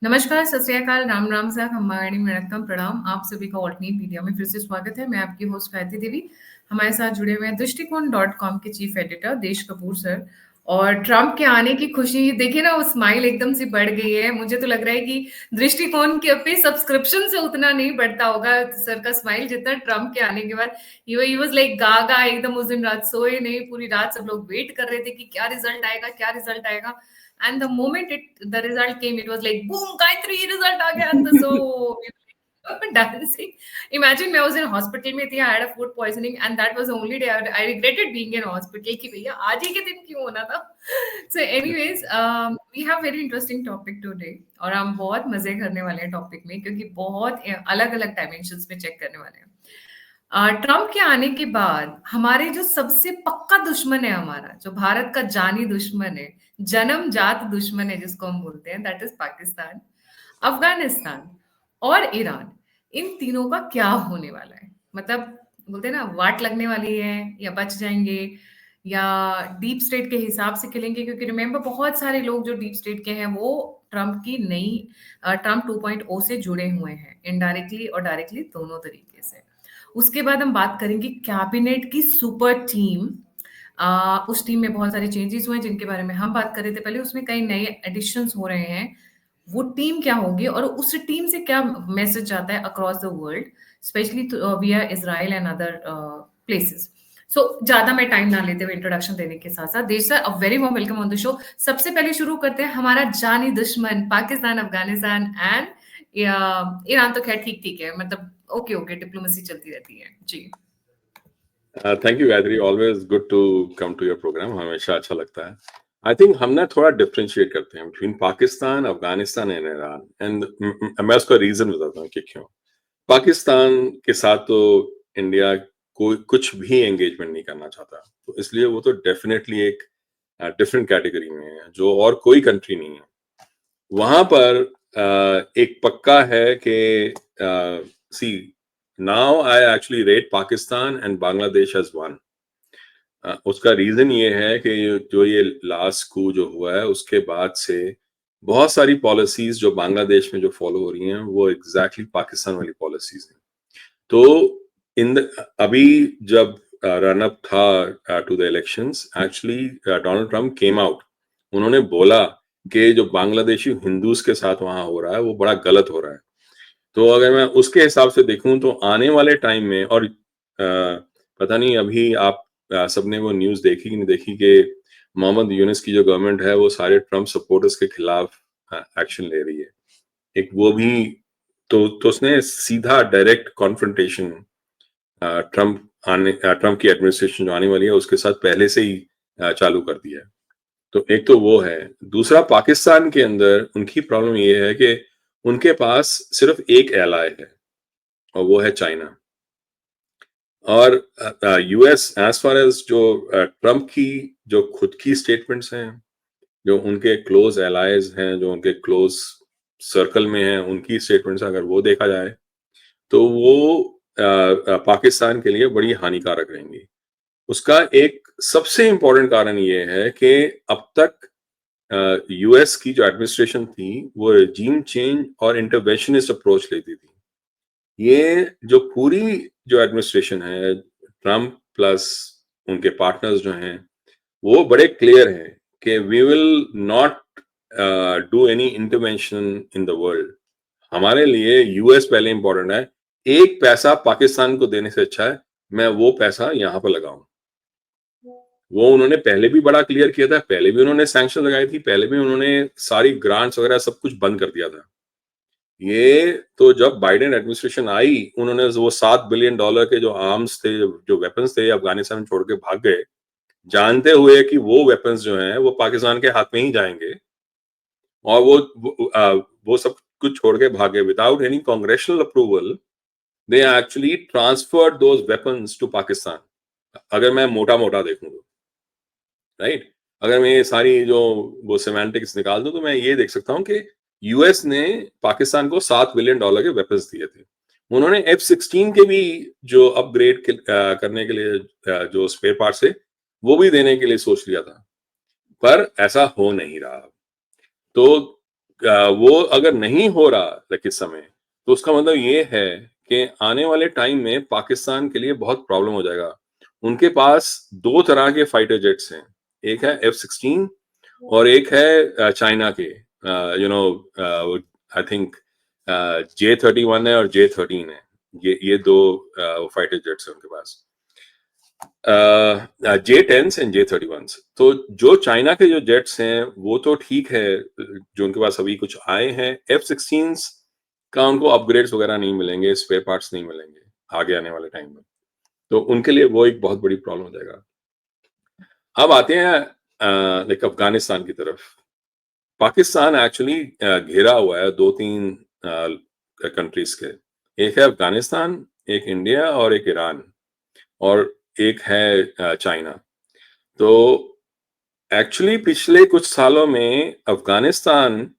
नमस्कार, सत श्री अकाल, राम राम साहब, हमारी वणक्कम, प्रणाम। आप सभी का ऑल्टरनेट मीडिया में फिर से स्वागत है। मैं आपकी होस्ट गायत्री देवी। हमारे साथ जुड़े हुए हैं दृष्टिकोण.com के चीफ एडिटर देश कपूर सर। और ट्रम्प के आने की खुशी देखिए ना, वो स्माइल एकदम से बढ़ गई है। मुझे तो लग रहा है कि दृष्टिकोण के पे सब्सक्रिप्शन से उतना नहीं बढ़ता होगा सर का स्माइल जितना ट्रम्प के आने के बाद। ही वाज लाइक गागा एकदम। उस दिन रात सोए नहीं, पूरी रात सब लोग वेट कर रहे थे कि क्या रिजल्ट आएगा, क्या रिजल्ट आएगा। And the moment the result came, it was like boom, Gayatri, result aa gaya. So we were dancing. Imagine I was in hospital में थी, I had a food poisoning, and that was the only day I regretted being in hospital कि भैया आज ही के दिन क्यों होना था. So anyways, we have very interesting topic today और हम बहुत मजे करने वाले हैं टॉपिक में, क्योंकि बहुत अलग अलग डायमेंशंस में चेक करने वाले हैं. ट्रम्प के आने के बाद हमारे जो सबसे पक्का दुश्मन है, हमारा जो भारत का जानी दुश्मन है, जन्मजात दुश्मन है जिसको हम बोलते हैं, दैट इज पाकिस्तान, अफगानिस्तान और ईरान। इन तीनों का क्या होने वाला है? मतलब बोलते हैं ना, वाट लगने वाली है या बच जाएंगे या डीप स्टेट के हिसाब से खेलेंगे। क्योंकि रिमेंबर, बहुत सारे लोग जो डीप स्टेट के हैं वो ट्रम्प की नई ट्रम्प 2.0 से जुड़े हुए हैं, इनडायरेक्टली और डायरेक्टली दोनों तरीके से। उसके बाद हम बात करेंगे कैबिनेट की सुपर टीम। उस टीम में बहुत सारे चेंजेस हुए हैं जिनके बारे में हम बात कर रहे थे पहले। उसमें कई नए एडिशंस हो रहे हैं। वो टीम क्या होगी और उस टीम से क्या मैसेज जाता है अक्रॉस द वर्ल्ड, स्पेशली विया इजराइल एंड अदर प्लेसेस। सो ज्यादा मैं टाइम ना लेते हुए इंट्रोडक्शन देने के साथ साथ, देश sir, a very warm welcome on the show. सबसे पहले शुरू करते हैं हमारा जानी दुश्मन पाकिस्तान, अफगानिस्तान एंड ईरान। तो खैर ठीक ठीक है, मतलब ओके ओके, डिप्लोमेसी चलती रहती है जी। Thank you Gayatri, always good to come to your programme, हमेशा अच्छा लगता है। आई थिंक हम ना थोड़ा डिफ्रेंशिएट करते हैं between Pakistan, Afghanistan and Iran. And मैं उसका रीजन बताता हूँ कि क्यों। पाकिस्तान के साथ तो इंडिया कोई कुछ भी एंगेजमेंट नहीं करना चाहता, तो इसलिए वो तो डेफिनेटली एक डिफरेंट कैटेगरी में है जो और कोई कंट्री नहीं है। वहां पर एक पक्का है कि see now I actually rate Pakistan and Bangladesh as one. उसका रीजन ये है कि जो ये लास्ट कू जो हुआ है उसके बाद से बहुत सारी पॉलिसीज जो बांग्लादेश में जो फॉलो हो रही हैं वो एग्जैक्टली पाकिस्तान वाली पॉलिसीज हैं। तो अभी जब रन अप था to the elections, actually Donald Trump came out. उन्होंने बोला कि जो बांग्लादेशी हिंदूज के साथ वहां हो रहा है वो बड़ा गलत हो रहा है। तो अगर मैं उसके हिसाब से देखूं तो आने वाले टाइम में, और पता नहीं अभी आप सबने वो न्यूज देखी कि नहीं देखी कि मोहम्मद यूनुस की जो गवर्नमेंट है वो सारे ट्रम्प सपोर्टर्स के खिलाफ एक्शन ले रही है। एक वो भी तो उसने सीधा डायरेक्ट कॉन्फ्रंटेशन ट्रम्प की एडमिनिस्ट्रेशन जो आने वाली है उसके साथ पहले से ही चालू कर दिया है। तो एक तो वो है। दूसरा, पाकिस्तान के अंदर उनकी प्रॉब्लम ये है कि उनके पास सिर्फ एक एलाय है और वो है चाइना। और यूएस एज फार एज जो ट्रम्प की जो खुद की स्टेटमेंट्स हैं, जो उनके क्लोज एलाइज हैं, जो उनके क्लोज सर्कल में हैं, उनकी स्टेटमेंट्स अगर वो देखा जाए तो वो पाकिस्तान के लिए बड़ी हानिकारक रहेंगी। उसका एक सबसे इंपॉर्टेंट कारण ये है कि अब तक यूएस की जो एडमिनिस्ट्रेशन थी वो रेजीम चेंज और इंटरवेंशनिस्ट अप्रोच लेती थी। ये जो पूरी जो एडमिनिस्ट्रेशन है, ट्रम्प प्लस उनके पार्टनर्स जो हैं, वो बड़े क्लियर हैं कि we will not do any intervention in the world. हमारे लिए यूएस पहले इंपॉर्टेंट है। एक पैसा पाकिस्तान को देने से अच्छा है मैं वो पैसा यहाँ पर लगाऊं। वो उन्होंने पहले भी बड़ा क्लियर किया था, पहले भी उन्होंने सैंक्शन लगाई थी, पहले भी उन्होंने सारी ग्रांट्स वगैरह सब कुछ बंद कर दिया था। ये तो जब बाइडेन एडमिनिस्ट्रेशन आई, उन्होंने वो $7 बिलियन के जो आर्म्स थे, जो वेपन्स थे, अफगानिस्तान में छोड़ के भाग गए, जानते हुए कि वो वेपन्स जो हैं वो पाकिस्तान के हाथ में ही जाएंगे। और वो सब कुछ छोड़ के भागे without any congressional approval. They actually transferred those weapons to Pakistan. अगर मैं मोटा मोटा देखूं तो, राइट, अगर मैं ये सारी जो वो सेमेंटिक्स निकाल दूं तो मैं ये देख सकता हूं कि यूएस ने पाकिस्तान को $7 बिलियन के वेपन्स दिए थे। उन्होंने F-16 के भी जो अपग्रेड करने के लिए जो स्पेयर पार्ट्स थे वो भी देने के लिए सोच लिया था, पर ऐसा हो नहीं रहा। तो वो अगर नहीं हो रहा इस समय, तो उसका मतलब ये है कि आने वाले टाइम में पाकिस्तान के लिए बहुत प्रॉब्लम हो जाएगा। उनके पास 2 तरह के फाइटर जेट्स हैं, एक है F-16 और एक है चाइना के आई थिंक J-31 है और J-13 है। ये 2 फाइटर जेट्स हैं उनके पास। J-10s and J-31s। तो जो चाइना के जो जेट्स हैं वो तो ठीक है, जो उनके पास अभी कुछ आए हैं। F-16s का उनको अपग्रेड्स वगैरह नहीं मिलेंगे, स्पेयर पार्ट्स नहीं मिलेंगे आगे आने वाले टाइम में, तो उनके लिए वो एक बहुत बड़ी प्रॉब्लम हो जाएगा। अब आते हैं लाइक अफगानिस्तान की तरफ। पाकिस्तान एक्चुअली घेरा हुआ है 2-3 कंट्रीज के। एक है अफगानिस्तान, एक इंडिया और एक ईरान, और एक है चाइना। तो एक्चुअली पिछले कुछ सालों में अफगानिस्तान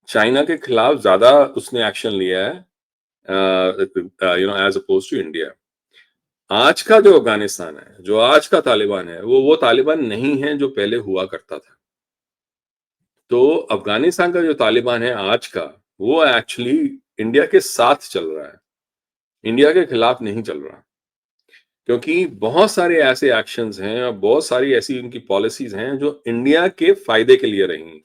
चाइना के खिलाफ ज्यादा उसने एक्शन लिया है, एज अपोज टू इंडिया। आज का जो अफगानिस्तान है, जो आज का तालिबान है, वो तालिबान नहीं है जो पहले हुआ करता था। तो अफगानिस्तान का जो तालिबान है आज का, वो एक्चुअली इंडिया के साथ चल रहा है, इंडिया के खिलाफ नहीं चल रहा, क्योंकि बहुत सारे ऐसे एक्शंस हैं और बहुत सारी ऐसी उनकी पॉलिसीज हैं जो इंडिया के फायदे के लिए रही।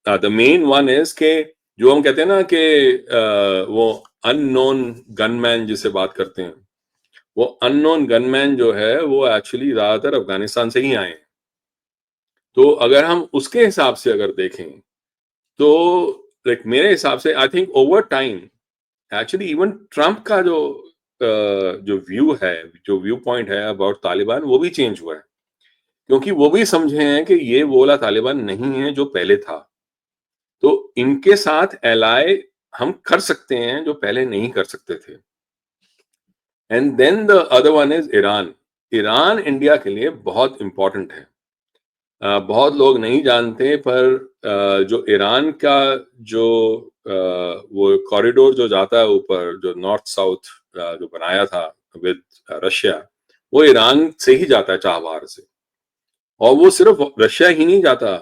द मेन वन इज के जो हम कहते हैं ना कि वो अननोन गनमैन जिसे बात करते हैं, वो अननोन गनमैन जो है वो एक्चुअली ज्यादातर अफगानिस्तान से ही आए हैं। तो अगर हम उसके हिसाब से अगर देखें तो लाइक मेरे हिसाब से I think over time actually even Trump का जो व्यू है, जो व्यू पॉइंट है अबाउट तालिबान, वो भी चेंज हुआ है, क्योंकि वो भी समझे हैं कि ये वो वाला तालिबान नहीं है जो पहले था। तो इनके साथ एलाय हम कर सकते हैं जो पहले नहीं कर सकते थे। And then the other one is Iran. Iran India के लिए बहुत इंपॉर्टेंट है। बहुत लोग नहीं जानते, पर जो ईरान का जो वो कॉरिडोर जो जाता है ऊपर, जो नॉर्थ साउथ जो बनाया था विद रशिया, वो ईरान से ही जाता है चाबहार से। और वो सिर्फ रशिया ही नहीं जाता,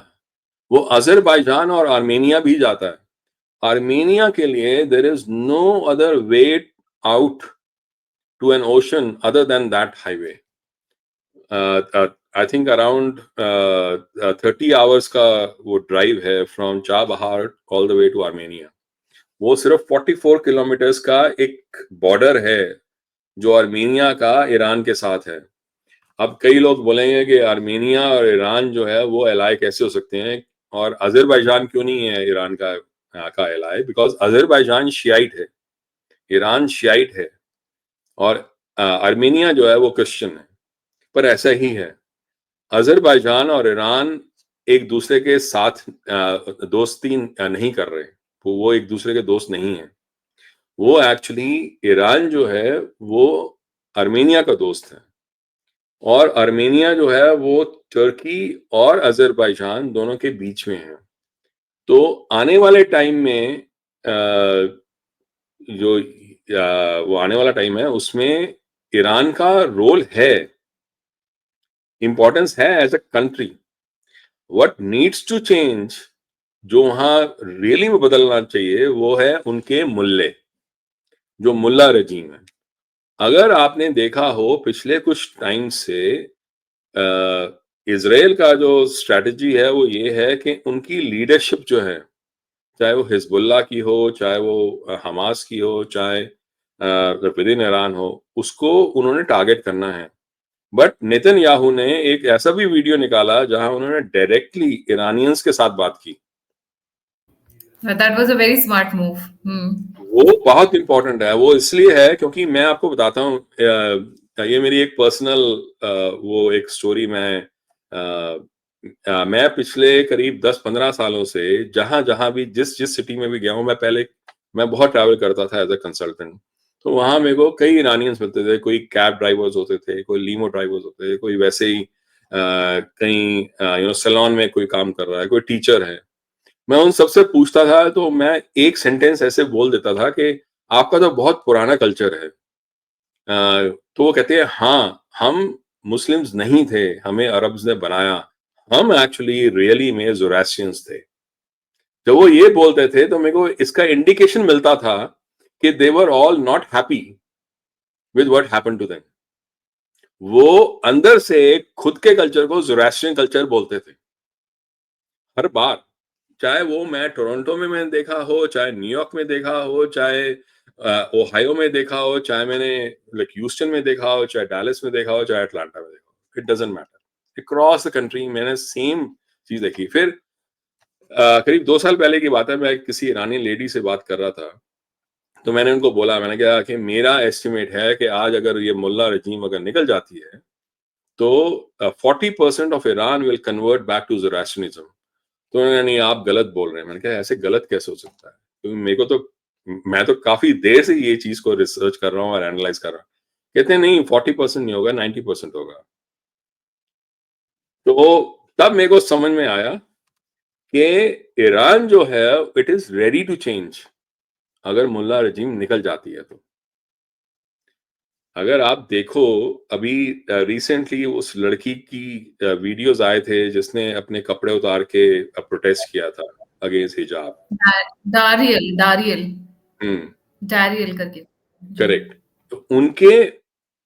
वो अजरबैजान और आर्मेनिया भी जाता है। आर्मेनिया के लिए there is no other way out to an ocean other than that highway. I think around 30 hours का वो ड्राइव है from Chabahar all the way to Armenia. वो सिर्फ 44 किलोमीटर्स का एक बॉर्डर है जो आर्मेनिया का ईरान के साथ है। अब कई लोग बोलेंगे कि आर्मेनिया और ईरान जो है वो एलाय कैसे हो सकते हैं, और अजरबैजान क्यों नहीं है ईरान का एलाय, बिकॉज अजरबैजान शियाइट है, ईरान शियाइट है, और आर्मेनिया जो है वो क्रिश्चियन है। पर ऐसा ही है, अजरबैजान और ईरान एक दूसरे के साथ दोस्ती नहीं कर रहे, वो एक दूसरे के दोस्त नहीं है। वो एक्चुअली ईरान जो है वो आर्मेनिया का दोस्त है, और आर्मेनिया जो है वो तुर्की और अजरबैजान दोनों के बीच में है। तो आने वाले टाइम में जो वो आने वाला टाइम है उसमें ईरान का रोल है, इंपॉर्टेंस है as a country. What needs to change, जो वहां रियली में बदलना चाहिए, वो है उनके मुल्ले, जो मुल्ला रजीम है। अगर आपने देखा हो पिछले कुछ टाइम से इजराइल का जो स्ट्रेटजी है वो ये है कि उनकी लीडरशिप जो है, चाहे वो हिजबुल्लाह की हो, चाहे वो हमास की हो, चाहे विदिन ईरान हो, उसको उन्होंने टारगेट करना है। बट नेतन्याहू ने एक ऐसा भी वीडियो निकाला जहां उन्होंने डायरेक्टली ईरानियंस के साथ बात की। That was a very smart move. Hmm. वो बहुत इंपॉर्टेंट है। वो इसलिए है क्योंकि मैं आपको बताता हूँ, ये मेरी एक पर्सनल वो एक स्टोरी। मैं पिछले करीब 10-15 सालों से जहां जहां भी जिस जिस सिटी में भी गया हूँ, मैं बहुत ट्रैवल करता था एज अ कंसल्टेंट। तो वहां मेरे को कई ईरानियंस मिलते थे, कोई कैब ड्राइवर्स होते थे, कोई लीमो ड्राइवर्स होते थे, कोई वैसे ही कहीं सैलून में कोई काम कर रहा है, कोई टीचर है। मैं उन सबसे पूछता था तो मैं एक सेंटेंस ऐसे बोल देता था कि आपका तो बहुत पुराना कल्चर है। तो वो कहते हैं हाँ, हम मुस्लिम्स नहीं थे, हमें अरब्स ने बनाया, हम एक्चुअली रियली में ज़ोरास्ट्रियंस थे। जब वो ये बोलते थे तो मेरे को इसका इंडिकेशन मिलता था कि they were all not happy with what happened to them. वो अंदर से खुद के कल्चर को ज़ोरास्ट्रियन कल्चर बोलते थे हर बार, चाहे वो मैं टोरंटो में मैंने देखा हो, चाहे न्यूयॉर्क में देखा हो, चाहे ओहायो में देखा हो, चाहे मैंने लाइक ह्यूस्टन में देखा हो, चाहे डैलस में देखा हो, चाहे अटलांटा में देखा हो, it doesn't matter, across the country मैंने सेम चीज देखी। फिर करीब 2 साल पहले की बात है, मैं किसी ईरानी लेडी से बात कर रहा था, तो मैंने उनको बोला, मैंने कहा कि मेरा एस्टिमेट है कि आज अगर ये मुल्ला रजीम अगर निकल जाती है तो 40% of Iran will convert back to Zoroastrianism. तो उन्होंने, नहीं आप गलत बोल रहे हैं। मैंने कहा ऐसे गलत कैसे हो सकता है, क्योंकि मेरे को तो, मैं तो काफी देर से ये चीज को रिसर्च कर रहा हूँ और एनालाइज कर रहा हूँ। कहते हैं नहीं 40% नहीं होगा, 90% होगा। तो तब मेरे को समझ में आया कि ईरान जो है it is ready to change अगर मुल्ला रजीम निकल जाती है तो। अगर आप देखो अभी रिसेंटली उस लड़की की वीडियोस आए थे जिसने अपने कपड़े उतार के प्रोटेस्ट किया था अगेंस्ट हिजाब। दारियल दारियल हम्म, दारियल करके जी। करेक्ट। तो उनके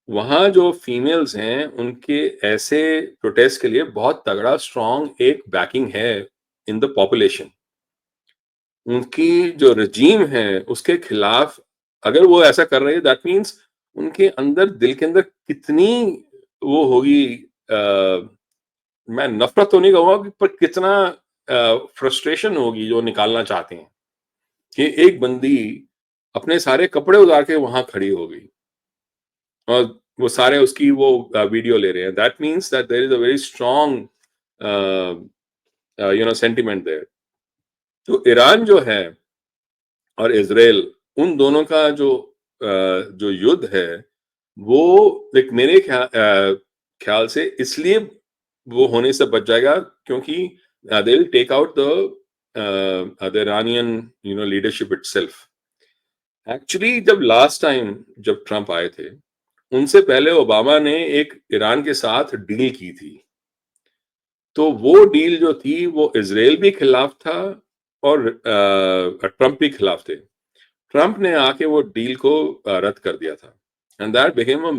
वहां जो फीमेल्स हैं उनके ऐसे प्रोटेस्ट के लिए बहुत तगड़ा स्ट्रॉन्ग एक बैकिंग है इन द पॉपुलेशन। उनकी जो रजीम है उसके खिलाफ अगर वो ऐसा कर रहे हैं, दैट मीन्स उनके अंदर, दिल के अंदर कितनी वो होगी, मैं नफरत तो नहीं कहूंगा पर कितना फ्रस्ट्रेशन होगी जो निकालना चाहते हैं कि एक बंदी अपने सारे कपड़े उतार के वहां खड़ी हो गई और वो सारे उसकी वो वीडियो ले रहे हैं। That means that there is a very strong sentiment there. तो ईरान जो है और इजराइल, उन दोनों का जो युद्ध है वो एक मेरे ख्याल से इसलिए वो होने से बच जाएगा क्योंकि they will take out the Iranian leadership itself. Actually जब लास्ट टाइम जब ट्रम्प आए थे उनसे पहले ओबामा ने एक ईरान के साथ डील की थी। तो वो डील जो थी वो इजराइल भी खिलाफ था और ट्रम्प भी खिलाफ थे। ट्रम्प ने आके वो डील को रद्द कर दिया था and that became a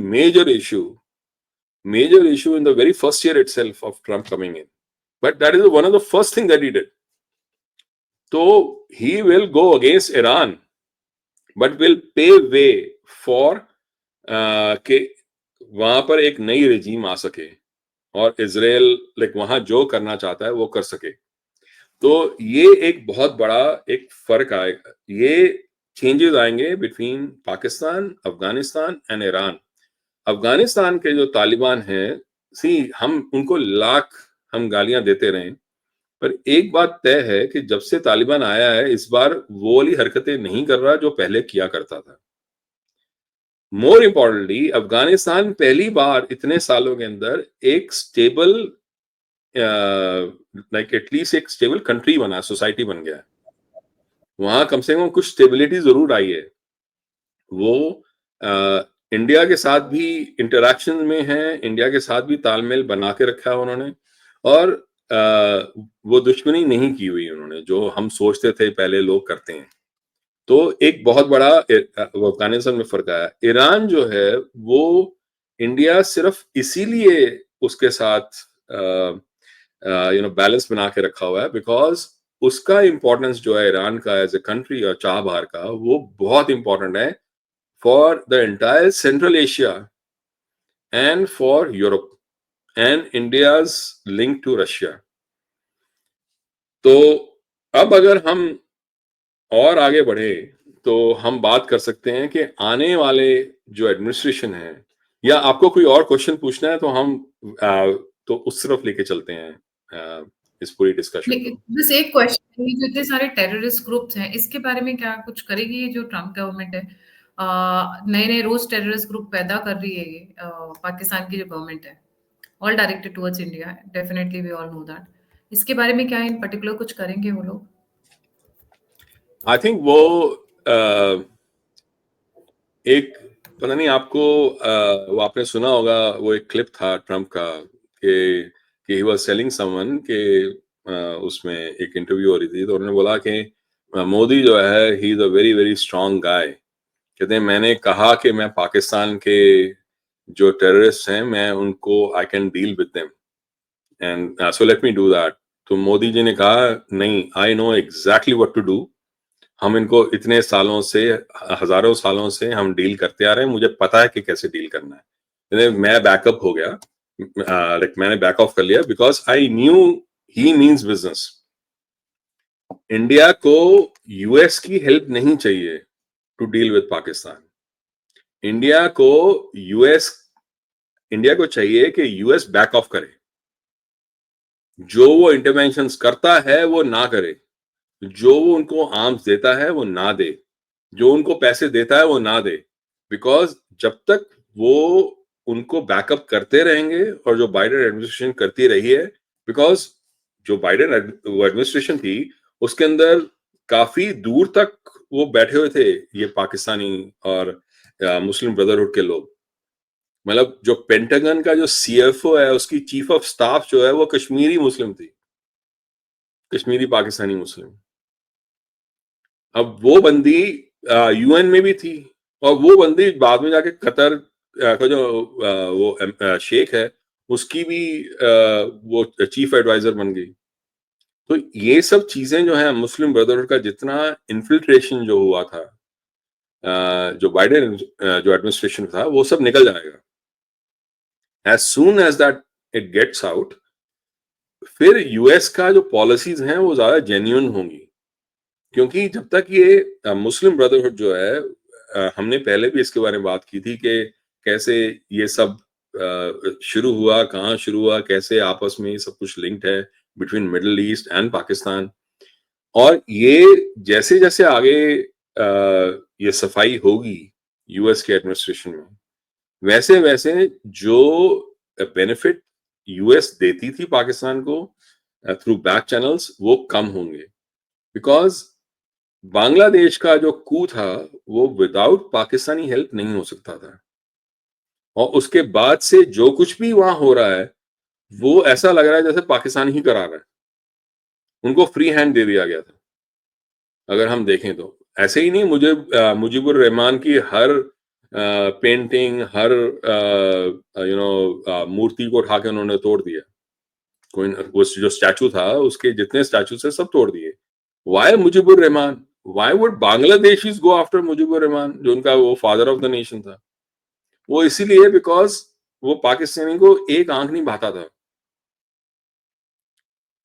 major issue in the very first year itself of Trump coming in. But that is one of the first thing that he did. So he will go against Iran but will pave way for कि वहां पर एक नई रजीम आ सके और Israel like वहां जो करना चाहता है वो कर सके। तो ये एक बहुत बड़ा एक फर्क आएगा, ये चेंजेस आएंगे between Pakistan, Afghanistan and Iran. Afghanistan के जो तालिबान हैं, सी हम उनको लाख हम गालियां देते रहे, पर एक बात तय है कि जब से तालिबान आया है इस बार वो वाली हरकतें नहीं कर रहा जो पहले किया करता था। मोर इम्पोर्टेंटली अफगानिस्तान पहली बार इतने सालों के अंदर एक स्टेबल लाइक एटलीस्ट एक स्टेबल कंट्री बना, सोसाइटी बन गया। वहां कम से कम कुछ स्टेबिलिटी जरूर आई है। वो इंडिया के साथ भी इंटरेक्शन में है, इंडिया के साथ भी तालमेल बना के रखा है उन्होंने, और वो दुश्मनी नहीं की हुई उन्होंने जो हम सोचते थे पहले लोग करते हैं। तो एक बहुत बड़ा अफगानिस्तान में फर्क आया। ईरान जो है वो इंडिया सिर्फ इसीलिए उसके साथ बैलेंस बना के रखा हुआ है बिकॉज उसका इंपॉर्टेंस जो है ईरान का एज ए कंट्री और चाबहार का वो बहुत इंपॉर्टेंट है for the entire Central Asia and for Europe and India's link to Russia. तो अब अगर हम और आगे बढ़े तो हम बात कर सकते हैं कि आने वाले जो एडमिनिस्ट्रेशन है, या आपको कोई और क्वेश्चन पूछना है तो हम तो उस तरफ लेके चलते हैं इस पूरी डिस्कशन को। बस एक क्वेश्चन, ये जो इतने सारे टेररिस्ट ग्रुप्स हैं इसके बारे में क्या कुछ करेगी ये जो ट्रम्प गवर्नमेंट है? नए नए रोज टेररिस्ट ग्रुप पैदा कर रही है ये पाकिस्तान की जो गवर्नमेंट है, all directed towards India, definitely we all know that. इसके बारे में क्या इन पर्टिकुलर कुछ करेंगे वो लोग? आई थिंक वो एक, पता नहीं आपको वो आपने सुना होगा, वो एक क्लिप था ट्रम्प का कि ही वाज सेलिंग समवन कि उसमें एक इंटरव्यू हो रही थी, तो उन्होंने बोला कि मोदी जो है he is a very very strong guy. कहते हैं मैंने कहा कि मैं पाकिस्तान के जो टेररिस्ट हैं मैं उनको I can deal with them and so let me do that. तो मोदी जी ने कहा नहीं, I know exactly what to do. हम इनको इतने सालों से, हजारों सालों से हम डील करते आ रहे हैं, मुझे पता है कि कैसे डील करना है। मैं बैकअप हो गया, लाइक मैंने बैक ऑफ कर लिया because I knew he means business. India को यूएस की हेल्प नहीं चाहिए to deal with Pakistan. India को यूएस इंडिया को चाहिए कि यूएस बैक ऑफ करे, जो वो इंटरवेंशंस करता है वो ना करे, जो वो उनको आर्म्स देता है वो ना दे, जो उनको पैसे देता है वो ना दे। बिकॉज जब तक वो उनको बैकअप करते रहेंगे, और जो बाइडेन एडमिनिस्ट्रेशन करती रही है, बिकॉज जो बाइडेन एडमिनिस्ट्रेशन थी उसके अंदर काफी दूर तक वो बैठे हुए थे ये पाकिस्तानी और मुस्लिम ब्रदरहुड के लोग। मतलब जो पेंटागन का जो सीएफओ है, उसकी चीफ ऑफ स्टाफ जो है वो कश्मीरी मुस्लिम थी, कश्मीरी पाकिस्तानी मुस्लिम। अब वो बंदी यूएन में भी थी, और वो बंदी बाद में जाके कतर का जो वो शेख है उसकी भी वो चीफ एडवाइजर बन गई। तो ये सब चीजें जो है, मुस्लिम ब्रदरहुड का जितना इन्फिल्ट्रेशन जो हुआ था, जो बाइडेन जो एडमिनिस्ट्रेशन था, वो सब निकल जाएगा as soon as that it gets out. फिर यूएस का जो पॉलिसीज हैं वो ज्यादा जेन्युइन होंगी, क्योंकि जब तक ये मुस्लिम ब्रदरहुड जो है, हमने पहले भी इसके बारे में बात की थी कि कैसे ये सब शुरू हुआ, कहाँ शुरू हुआ, कैसे आपस में सब कुछ लिंक्ड है between middle east and Pakistan. और ये जैसे जैसे आगे ये सफाई होगी यूएस के एडमिनिस्ट्रेशन में, वैसे वैसे जो बेनिफिट यूएस देती थी पाकिस्तान को थ्रू बैक चैनल्स वो कम होंगे। बिकॉज बांग्लादेश का जो कू था वो विदाउट पाकिस्तानी हेल्प नहीं हो सकता था, और उसके बाद से जो कुछ भी वहां हो रहा है वो ऐसा लग रहा है जैसे पाकिस्तान ही करा रहा है, उनको फ्री हैंड दे दिया गया था। अगर हम देखें तो ऐसे ही नहीं, मुझे मुजीबुर रहमान की हर पेंटिंग, हर मूर्ति को उठा के उन्होंने तोड़ दिया। कोई वो जो स्टैचू था उसके जितने स्टैचू थे सब तोड़ दिए। Why Mujibur Rahman? Why would Bangladeshis go after Mujibur Rahman, जो उनका वो फादर ऑफ द नेशन था? वो इसीलिए बिकॉज वो पाकिस्तानी को एक आंख नहीं भाता था।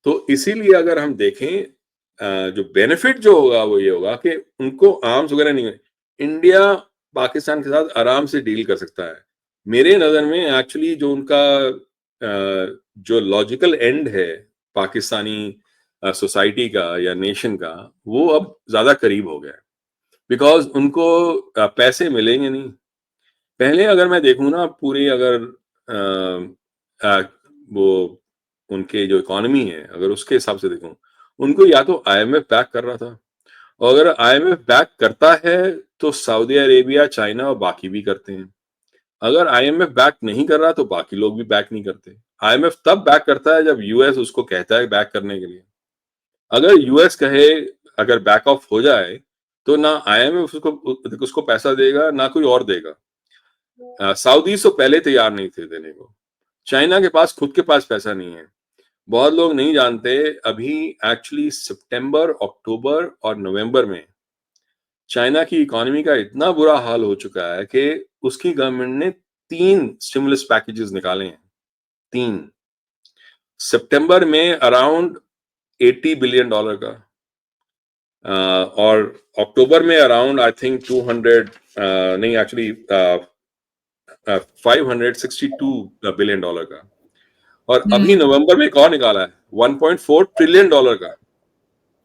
तो इसीलिए अगर हम देखें जो बेनिफिट जो होगा वो ये होगा कि उनको आर्म्स वगैरह नहीं है, इंडिया पाकिस्तान के साथ आराम से डील कर सकता है। मेरे नजर में एक्चुअली जो उनका जो लॉजिकल एंड है पाकिस्तानी सोसाइटी का या नेशन का, वो अब ज्यादा करीब हो गया है। बिकॉज उनको पैसे मिलेंगे नहीं। पहले अगर मैं देखूं ना पूरी, अगर वो उनके जो इकोनॉमी है अगर उसके हिसाब से देखूं, उनको या तो आईएमएफ बैक कर रहा था, और अगर आईएमएफ बैक करता है तो सऊदी अरेबिया, चाइना और बाकी भी करते हैं। अगर आईएमएफ बैक नहीं कर रहा तो बाकी लोग भी बैक नहीं करते। आईएमएफ तब बैक करता है जब यूएस उसको कहता है बैक करने के लिए। अगर यूएस कहे, अगर बैक ऑफ हो जाए, तो ना आईएमएफ उसको पैसा देगा ना कोई और देगा। सऊदी तो पहले तैयार नहीं थे देने को। चाइना के पास खुद के पास पैसा नहीं है। बहुत लोग नहीं जानते, अभी एक्चुअली सितंबर, अक्टूबर और नवंबर में चाइना की इकोनॉमी का इतना बुरा हाल हो चुका है कि उसकी गवर्नमेंट ने 3 स्टिमुलस पैकेजेस निकाले हैं। 3 सितंबर में अराउंड $80 बिलियन का, और अक्टूबर में अराउंड आई थिंक 200, नहीं एक्चुअली 562 बिलियन का। और अभी नवंबर में एक और निकाला है $1.4 ट्रिलियन का।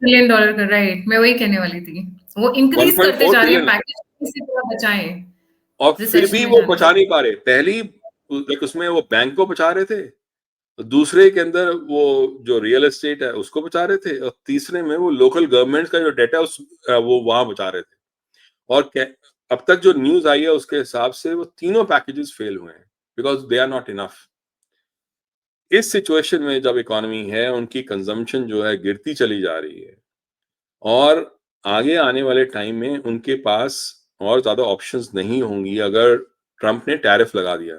ट्रिलियन डॉलर का, राइट, मैं वही कहने वाली थी। वो इंक्रीज करते 1.4 जा रहे हैं, ट्रिलियन, पैकेज किसी तरह बचाएं, और फिर रिसेशन भी में वो जाने बचा से। नहीं पा रहे। पहली उसमें वो बैंक को बचा रहे थे, दूसरे के अंदर वो जो रियल एस्टेट है उसको बचा रहे थे, और तीसरे में वो लोकल गवर्नमेंट का जो डेटा वो वहां बचा रहे थे। और अब तक जो न्यूज आई है उसके हिसाब से वो तीनों पैकेजेस फेल हुए हैं because they are not enough. इस सिचुएशन में जब इकोनॉमी है, उनकी कंजम्पशन जो है गिरती चली जा रही है और आगे आने वाले टाइम में उनके पास और ज्यादा ऑप्शंस नहीं होंगी अगर ट्रम्प ने टैरिफ लगा दिया।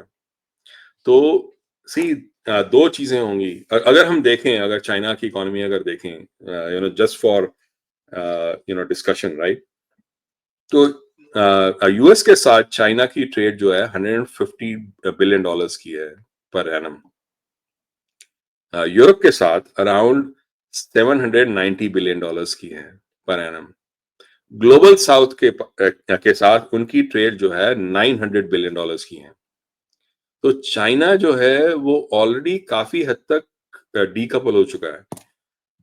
तो सी दो चीजें होंगी। अगर हम देखें, अगर चाइना की इकोनॉमी अगर देखें, जस्ट फॉर डिस्कशन, राइट, तो यूएस के साथ चाइना की ट्रेड जो है $150 बिलियन की है पर एनम। यूरोप के साथ अराउंड $790 बिलियन की है पर एनम। ग्लोबल साउथ के साथ उनकी ट्रेड जो है $900 बिलियन की है। तो चाइना जो है वो ऑलरेडी काफी हद तक डीकपल हो चुका है।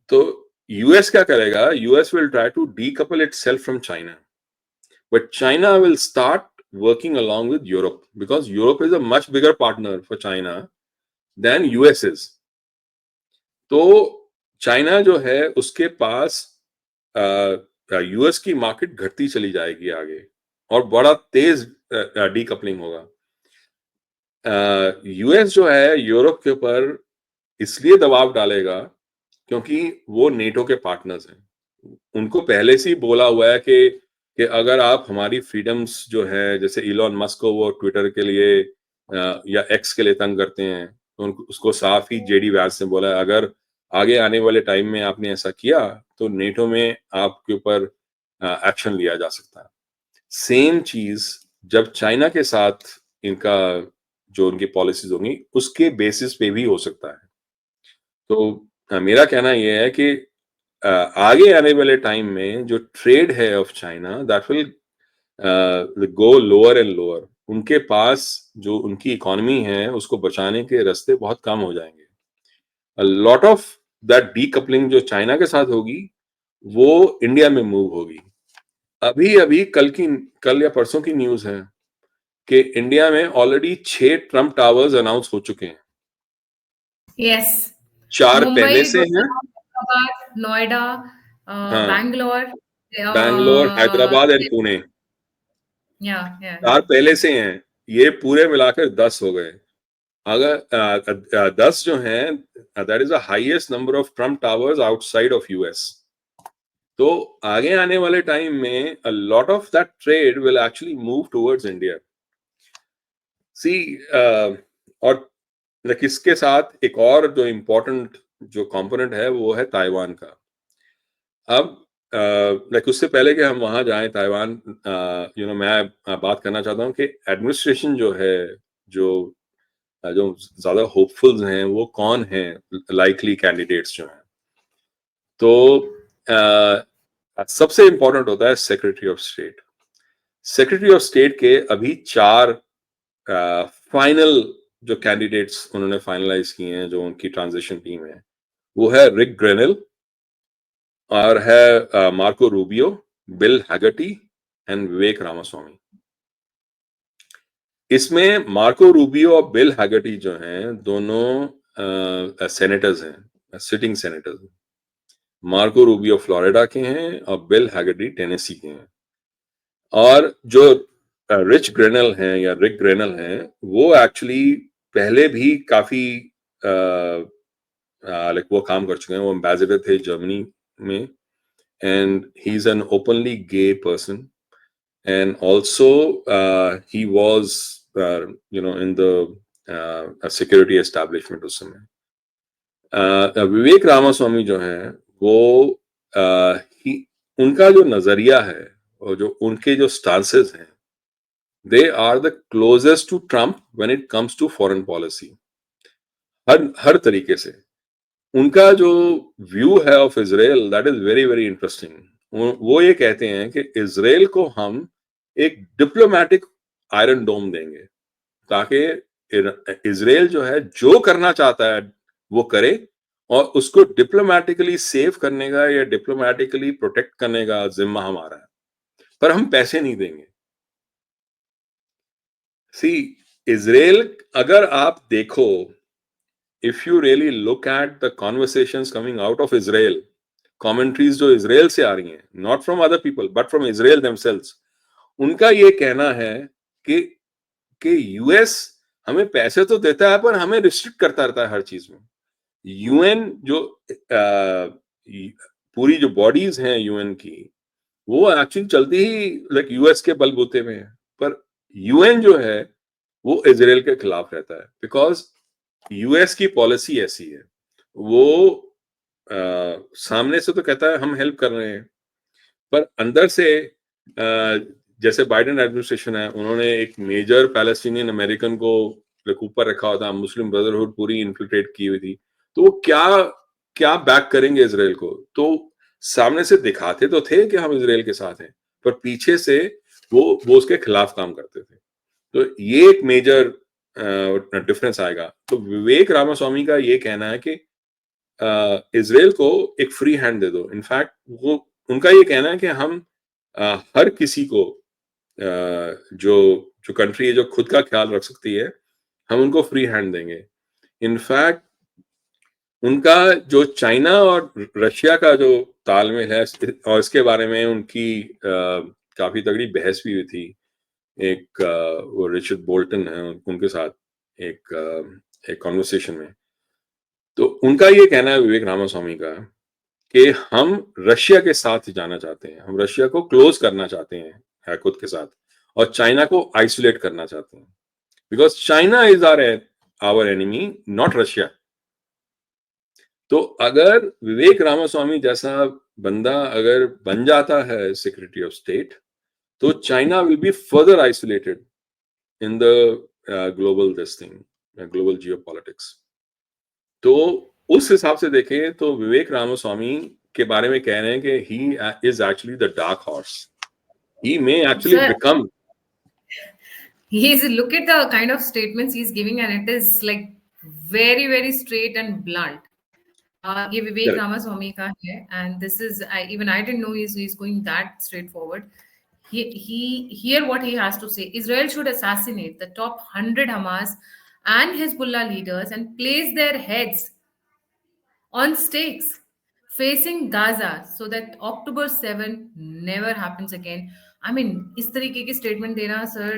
तो यूएस क्या करेगा? US will try to decouple itself from China, but China will start working along with Europe because Europe is a much bigger partner for China than US is. तो चाइना जो है उसके पास यूएस की market घटती चली जाएगी आगे और बड़ा तेज डीकपलिंग होगा। यूएस जो है यूरोप के ऊपर इसलिए दबाव डालेगा क्योंकि वो नेटो के पार्टनर्स हैं। उनको पहले से ही बोला हुआ है कि अगर आप हमारी फ्रीडम्स जो है, जैसे इलॉन मस्क को वो ट्विटर के लिए या एक्स के लिए तंग करते हैं, तो उसको साफ ही जेडी वैंस ने बोला है अगर आगे आने वाले टाइम में आपने ऐसा किया तो नेटो में आपके ऊपर एक्शन लिया जा सकता है। सेम चीज जब चाइना के साथ इनका जो उनकी पॉलिसीज होंगी उसके बेसिस पे भी हो सकता है। तो मेरा कहना यह है कि आगे आने वाले टाइम में जो ट्रेड है of China that will go lower and lower. उनके पास जो उनकी इकोनॉमी है उसको बचाने के रास्ते बहुत कम हो जाएंगे। अ लॉट ऑफ दैट डीकपलिंग जो चाइना के साथ होगी वो इंडिया में मूव होगी। अभी अभी कल या परसों की न्यूज है कि इंडिया में ऑलरेडी 6 ट्रम्प टावर्स अनाउंस हो चुके हैं। यस, 4 पहले मुंबई, से हैं। हैदराबाद, नोएडा, हाँ, बैंगलोर, बैंगलोर, हैदराबाद एंड पुणे। या 4 पहले से हैं, ये पूरे मिलाकर 10 हो गए। अगर 10 जो हैं, that is the highest number of Trump towers outside of US. तो आगे आने वाले टाइम में a lot of that trade will actually move towards India. See और इसके साथ एक और जो इम्पोर्टेंट जो कंपोनेंट है वो है ताइवान का। अब उससे पहले कि हम वहां जाएं ताइवान, मैं बात करना चाहता हूं कि एडमिनिस्ट्रेशन जो है, जो जो ज्यादा होपफुल्स हैं वो कौन हैं, लाइकली कैंडिडेट्स जो हैं। तो सबसे इंपॉर्टेंट होता है secretary of state. Secretary of state के अभी 4 फाइनल जो कैंडिडेट्स उन्होंने फाइनलाइज किए हैं, जो उनकी ट्रांजिशन टीम है, वो है रिक ग्रेनेल और है Marco Rubio, Bill Hagerty and Vivek Ramaswamy. इसमें मार्को रूबियो और बिल हैगर्टी जो हैं दोनों सेनेटर्स हैं, sitting senators. Marco Rubio Florida के हैं और बिल हैगर्टी टेनेसी के हैं। और जो रिच ग्रेनल हैं या रिक ग्रेनल हैं वो एक्चुअली पहले भी काफी वो काम कर चुके हैं। वो एम्बेसडर थे जर्मनी में and he's an openly gay person, and also he was in the security establishment उस समय। विवेक रामास्वामी जो हैं वो उनका जो नजरिया है और जो उनके जो स्टांसेस हैं, they are the closest to Trump when it comes to foreign policy. हर तरीके से उनका जो व्यू है of Israel that is very very interesting. वो ये कहते हैं कि इजराइल को हम एक डिप्लोमेटिक आयरन डोम देंगे ताकि इजराइल जो है जो करना चाहता है वो करे, और उसको डिप्लोमेटिकली सेव करने का या डिप्लोमेटिकली प्रोटेक्ट करने का जिम्मा हमारा है, पर हम पैसे नहीं देंगे। सी इजराइल, अगर आप देखो, if you really look at the conversations coming out of Israel, commentaries जो इजराइल से आ रही हैं, not from other people but from Israel themselves, उनका ये कहना है कि यूएस हमें पैसे तो देता है पर हमें रिस्ट्रिक्ट करता रहता है हर चीज में। यूएन जो पूरी जो बॉडीज हैं यूएन की, वो एक्चुअली चलती ही लाइक यूएस के बलबूते में है, पर यूएन जो है वो इजराइल के खिलाफ रहता है, बिकॉज यूएस की पॉलिसी ऐसी है। वो सामने से तो कहता है हम हेल्प कर रहे हैं, पर अंदर से जैसे बाइडेन एडमिनिस्ट्रेशन है, उन्होंने एक मेजर पैलेस्टीनियन अमेरिकन को ऊपर रखा हुआ था, मुस्लिम ब्रदरहुड पूरी इन्फिल्ट्रेट की हुई थी, तो वो क्या क्या बैक करेंगे इसराइल को? तो सामने से दिखाते तो थे कि हम इसराइल के साथ हैं, पर पीछे से वो उसके खिलाफ काम करते थे। तो ये एक मेजर डिफरेंस आएगा। तो विवेक रामास्वामी का ये कहना है कि इसराइल को एक फ्री हैंड दे दो। इनफैक्ट वो उनका ये कहना है कि हम हर किसी को जो जो कंट्री है जो खुद का ख्याल रख सकती है, हम उनको फ्री हैंड देंगे। इनफैक्ट उनका जो चाइना और रशिया का जो तालमेल है, और इसके बारे में उनकी काफी तगड़ी बहस भी हुई थी। एक वो रिचर्ड बोल्टन है, उनके साथ एक कॉन्वर्सेशन में। तो उनका ये कहना है विवेक रामास्वामी का कि हम रशिया के साथ जाना चाहते हैं, हम रशिया को क्लोज करना चाहते हैं खुद के साथ, और चाइना को आइसोलेट करना चाहते हैं, because China is our enemy, not Russia. तो अगर विवेक रामास्वामी जैसा बंदा अगर बन जाता है सेक्रेटरी ऑफ स्टेट, तो China will be further isolated in the global this thing, global geopolitics. तो उस हिसाब से देखें तो विवेक रामास्वामी के बारे में कह रहे हैं कि he is actually the dark horse, he may actually Sir, become. look at the kind of statements he's giving, and it is like very, very straight and blunt. ये विवेक Correct. रामास्वामी का है, and this is even I didn't know he's going that straightforward. Hear what he has to say. Israel should assassinate the top 100 Hamas and Hezbollah leaders and place their heads on stakes facing Gaza so that October 7 never happens again. I mean, इस तरीके की statement देना sir,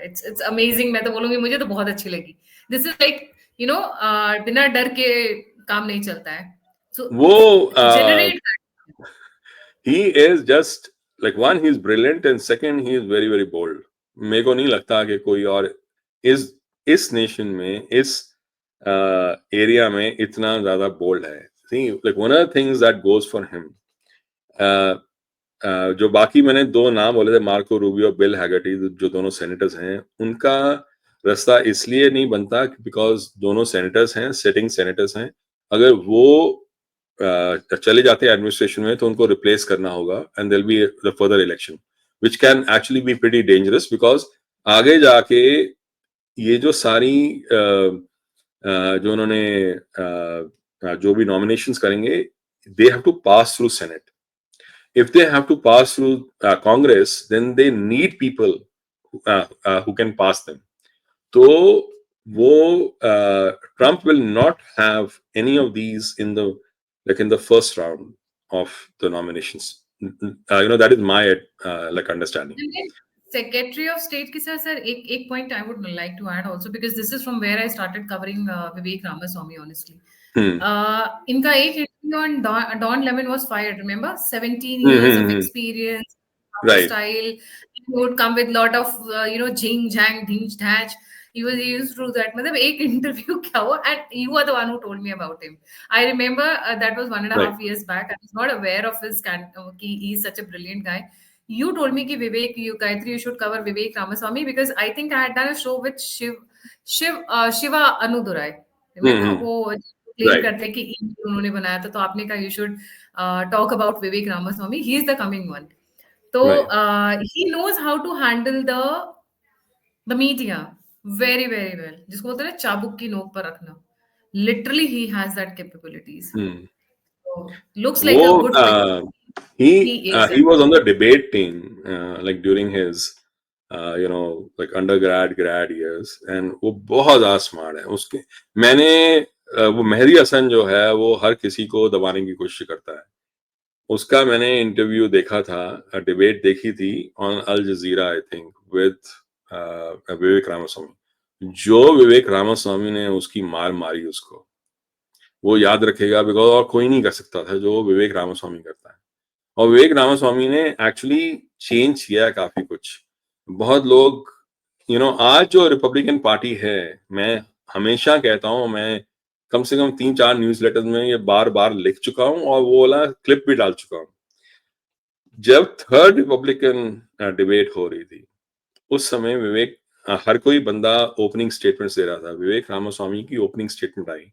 it's amazing. मैं तो बोलूंगी मुझे तो बहुत अच्छी लगी। दिस इज लाइक बिना डर के काम नहीं चलता है। सो वो generate he is just like, one, he is brilliant, and second, he is very very bold. मेरे को नहीं लगता कि कोई और इस नेशन में, इस एरिया में इतना ज्यादा बोल्ड है। See, like one of the things that goes for him, जो बाकी मैंने दो नाम बोले थे, मार्को रूबियो, बिल हैगर्टी, जो दोनों सेनेटर्स हैं, उनका रास्ता इसलिए नहीं बनता बिकॉज दोनों सेनेटर्स हैं, सिटिंग सेनेटर्स हैं। अगर वो चले जाते हैं एडमिनिस्ट्रेशन में, तो उनको रिप्लेस करना होगा, and there be the further election which can actually be pretty dangerous, because आगे जाके ये जो सारी जो उन्होंने जो भी नॉमिनेशंस करेंगे, they have to pass through Senate. If they have to pass through Congress, then they need people who can pass them. So, Trump will not have any of these in the first round of the nominations. That is my understanding. Secretary of State के साथ sir एक point I would like to add also, because this is from where I started covering Vivek Ramaswamy honestly. इनका एक interview on Don Lemon was fired, remember? 17 years of experience, Right. style. He would come with lot of jing jang ding dang. He used to do that. मतलब एक interview क्या हुआ, and you are the one who told me about him. I remember that was 1.5 years back. I was not aware of his he's such a brilliant guy. You told me कि Vivek, Gayatri, you should cover Vivek Ramaswamy, because I think I had done a show with Shiva Anudurai. Remember? वो claim करते हैं कि उन्होंने बनाया था, तो आपने कहा you should talk about Vivek Ramaswamy. He is the coming one. तो he knows how to handle the media very very well. जिसको बोलते हैं ना चाबुक की नोक पर रखना. Literally, he has that capabilities. So, looks like a good pick. He was on the debate team during his undergrad grad years, and वो बहुत ज्यादा स्मार्ट है। उसके मैंने वो मेहदी हसन जो है, वो हर किसी को दबाने की कोशिश करता है। उसका मैंने इंटरव्यू देखा था, डिबेट देखी थी on Al Jazeera, I think, with Vivek Ramaswamy. जो विवेक रामास्वामी ने उसकी मार मारी उसको, वो याद रखेगा, बिकॉज और कोई नहीं कर सकता था जो विवेक रामास्वामी करता है। और विवेक रामास्वामी ने एक्चुअली चेंज किया है काफी कुछ। बहुत लोग आज जो रिपब्लिकन पार्टी है, मैं हमेशा कहता हूं, मैं कम से कम 3-4 न्यूज़लेटर में ये बार बार लिख चुका हूं और वो वाला क्लिप भी डाल चुका हूं। जब थर्ड रिपब्लिकन डिबेट हो रही थी, उस समय हर कोई बंदा ओपनिंग स्टेटमेंट दे रहा था। विवेक रामास्वामी की ओपनिंग स्टेटमेंट आई,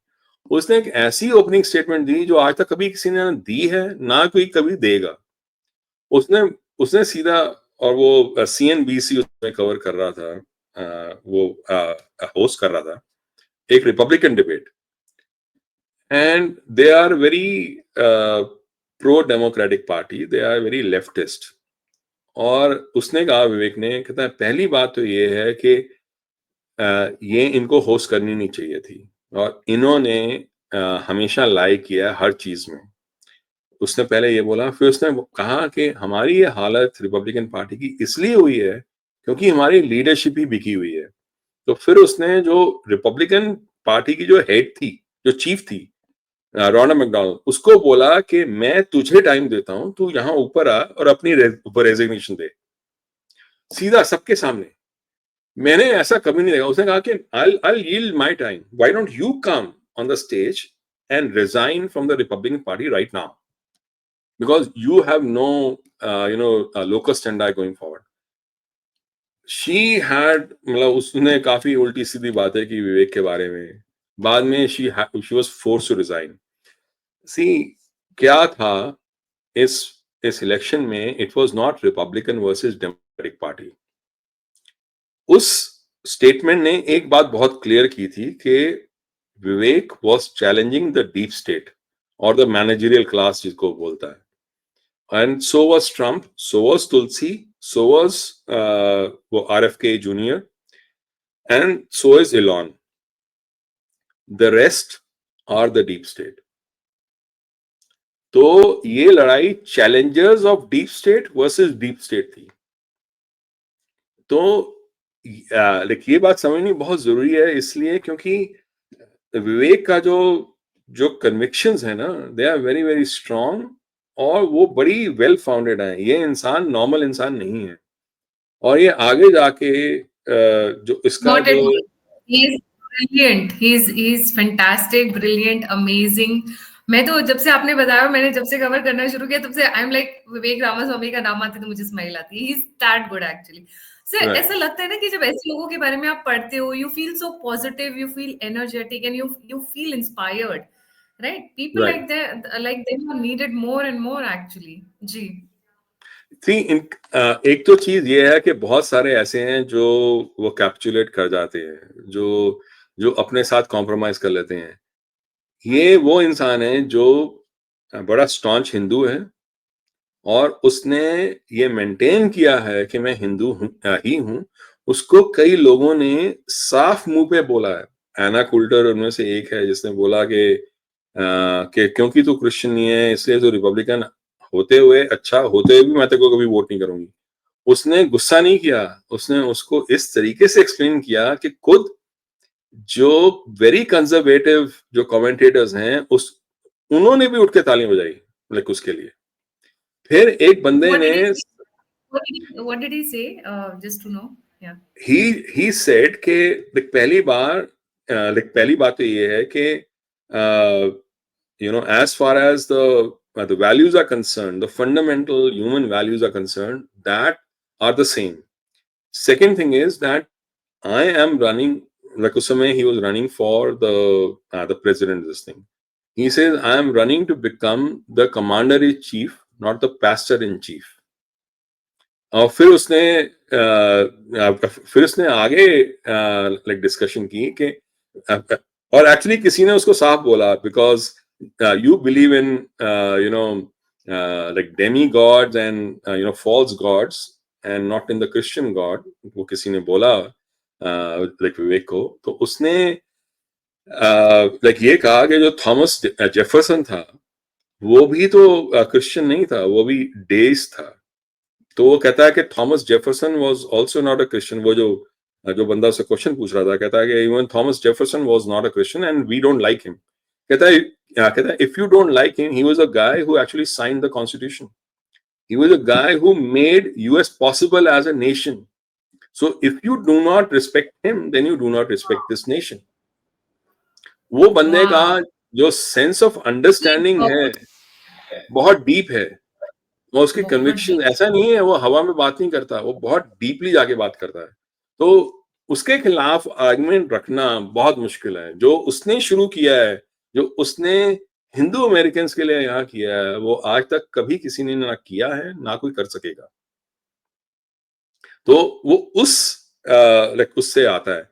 उसने एक ऐसी ओपनिंग स्टेटमेंट दी जो आज तक कभी किसी ने ना दी है, ना कोई कभी देगा। उसने उसने सीधा, और वो CNBC उसमें कवर कर रहा था, वो होस्ट कर रहा था एक Republican debate, and they are very pro Democratic Party, they are very leftist. और उसने कहा, विवेक ने, कहता है पहली बात तो ये है कि ये इनको होस्ट करनी नहीं चाहिए थी, और इन्होंने हमेशा लाई किया है हर चीज में। उसने पहले ये बोला, फिर उसने कहा कि हमारी ये हालत रिपब्लिकन पार्टी की इसलिए हुई है क्योंकि हमारी लीडरशिप ही बिकी हुई है। तो फिर उसने जो रिपब्लिकन पार्टी की जो हेड थी, जो चीफ थी, रोना मैकडोनाल्ड, उसको बोला कि मैं तुझे टाइम देता हूं, तू यहाँ ऊपर आ और अपनी रेजिग्नेशन दे, सीधा सबके सामने। मैंने ऐसा कभी नहीं देखा। उसने कहा कि I'll yield my time. Why don't you come on the stage and resign from the Republican Party right now? Because you have no, locus standi going forward. She had, मतलब उसने काफी उल्टी सीधी बातें की विवेक के बारे में। बाद में she was forced to resign. See, क्या था इस इलेक्शन में? It was not Republican versus Democratic Party. उस स्टेटमेंट ने एक बात बहुत क्लियर की थी कि Vivek was challenging the deep state और द मैनेजरियल क्लास जिसको बोलता है, and so was Trump, so was Tulsi, so was वो RFK junior, and so is Elon. The rest are the deep state. तो ये लड़ाई challengers of deep state versus deep state थी। तो ये बात समझनी बहुत जरूरी है, इसलिए क्योंकि विवेक का जो कन्विक्शंस है ना, they are very very strong, और वो बड़ी वेल फाउंडेड है। ये इंसान नॉर्मल इंसान नहीं है, और ये आगे जाके जो इसका Not at all. He is brilliant. He's fantastic, brilliant, amazing. मैं तो जब से आपने बताया, मैंने जब से कवर करना शुरू किया, तब से आई एम लाइक, विवेक रामास्वामी का नाम आते तो मुझे स्माइल आती है। He is that good actually. Sir, right. ऐसा लगता है ना कि जब ऐसे लोगों के बारे में आप पढ़ते हो, you feel so positive, you feel energetic, and you feel inspired, right? People right. Like them are needed more and more actually. जी। थी एक तो चीज ये है कि बहुत सारे ऐसे हैं जो वो कैप्चुलेट कर जाते हैं, जो अपने साथ कॉम्प्रोमाइज कर लेते हैं। ये वो इंसान है जो बड़ा स्टॉन्च हिंदू है, और उसने ये मेंटेन किया है कि मैं हिंदू ही हूं। उसको कई लोगों ने साफ मुंह पे बोला है। एना कुल्टर उनमें से एक है जिसने बोला कि क्योंकि तू क्रिश्चियन नहीं है इसलिए तो रिपब्लिकन होते हुए, अच्छा होते हुए भी मैं तेरे को कभी वोट नहीं करूंगी। उसने गुस्सा नहीं किया, उसने उसको इस तरीके से एक्सप्लेन किया कि खुद जो वेरी कंजर्वेटिव जो कमेंटेटर्स हैं उन्होंने भी उठ के ताली बजाई, लाइक उसके लिए। फिर एक बंदे ने What did he say? Just to know. Yeah. he said कि पहली बात तो ये है कि as far as the values are concerned, the fundamental human values are concerned, that are the same. Second thing is that I am running, like उस समय he was running for the president, this thing. He says, I am running to become the commander in chief, not the pastor in chief. और फिर उसने आगे like discussion की कि और actually किसी ने उसको साफ बोला, because you believe in like demi gods and false gods and not in the Christian God, वो किसी ने बोला लाइक विवेक को। तो उसने लाइक ये कहा कि जो थॉमस जेफरसन था वो भी तो क्रिश्चियन नहीं था, वो भी डेइस्ट था। तो वो कहता है कि Thomas Jefferson was also not a Christian. वो जो जो बंदा उससे क्वेश्चन पूछ रहा था, कहता है कि even Thomas Jefferson was not a Christian and we don't like him. कहता है if you don't like him, he was a guy who actually signed the constitution, he was a guy who made US possible as a nation. So if you do not respect him, then you do not respect this nation. वो बंदे का वाह, जो sense of understanding है बहुत बहुत deep है, और उसके बहुत कन्विक्शन deep। ऐसा नहीं है वो हवा में बात नहीं करता, वो बहुत डीपली जाके बात करता है। तो उसके खिलाफ आर्गुमेंट रखना बहुत मुश्किल है। जो उसने शुरू किया है, जो उसने हिंदू अमेरिकन के लिए यहाँ किया है, वो आज तक कभी किसी ने ना किया है, ना कोई कर सकेगा। तो वो उस लाइक उससे आता है।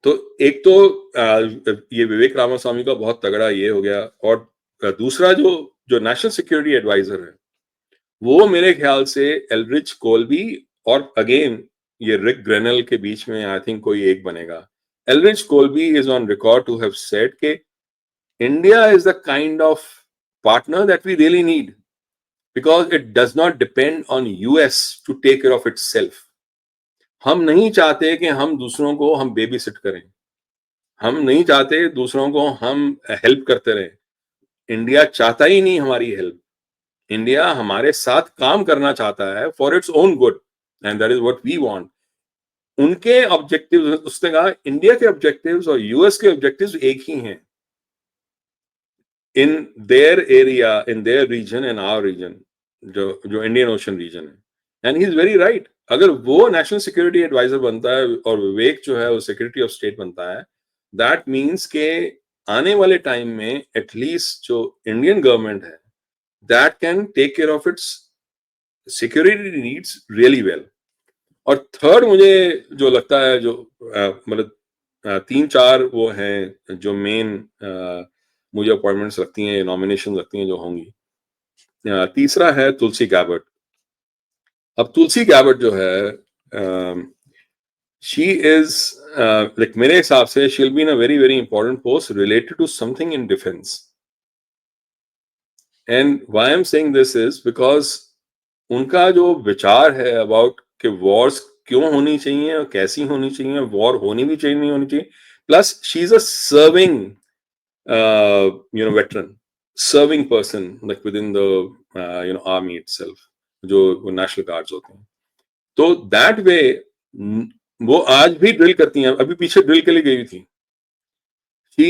तो एक तो ये विवेक रामास्वामी का बहुत तगड़ा ये हो गया, और दूसरा जो जो नेशनल सिक्योरिटी एडवाइजर है, वो मेरे ख्याल से एल्ड्रिच कोल्बी और अगेन ये रिक ग्रेनल के बीच में आई थिंक कोई एक बनेगा। Eldridge Colby is on record to have said कि India is the kind of partner that we really need because it does not depend on US to take care of itself. हम नहीं चाहते कि हम दूसरों को हम बेबी सिट करें, हम नहीं चाहते दूसरों को हम हेल्प करते रहें। इंडिया चाहता ही नहीं हमारी हेल्प, इंडिया हमारे साथ काम करना चाहता है for its own good, and that is what we want. उनके ऑब्जेक्टिव्स, उसने कहा इंडिया के ऑब्जेक्टिव्स और यूएस के ऑब्जेक्टिव्स एक ही हैं in their area, in their region and our region, जो जो इंडियन ओशन रीजन है। And he is very right. अगर वो नेशनल सिक्योरिटी एडवाइजर बनता है और विवेक जो है वो सेक्रेटरी ऑफ स्टेट बनता है, दैट मीन्स के आने वाले टाइम में एटलीस्ट जो इंडियन गवर्नमेंट है that can take care of its security needs really well. और थर्ड मुझे जो लगता है, जो मतलब 3-4 वो हैं जो मेन मुझे अपॉइंटमेंट्स लगती हैं, नॉमिनेशन लगती हैं जो होंगी। तीसरा है तुलसी गैबर्ट। अब तुलसी गैबर्ट जो है, शी इज लाइक मेरे हिसाब से she will be in a very very important post related to something in defence. And why I am saying this is because उनका जो विचार है अबाउट कि वॉर्स क्यों होनी चाहिए और कैसी होनी चाहिए, वॉर होनी भी चाहिए नहीं होनी चाहिए, plus she is a serving veteran, serving person like within the army itself, जो नेशनल गार्ड्स होते हैं। तो दैट वे वो आज भी ड्रिल करती हैं। अभी पीछे ड्रिल के लिए गई थी कि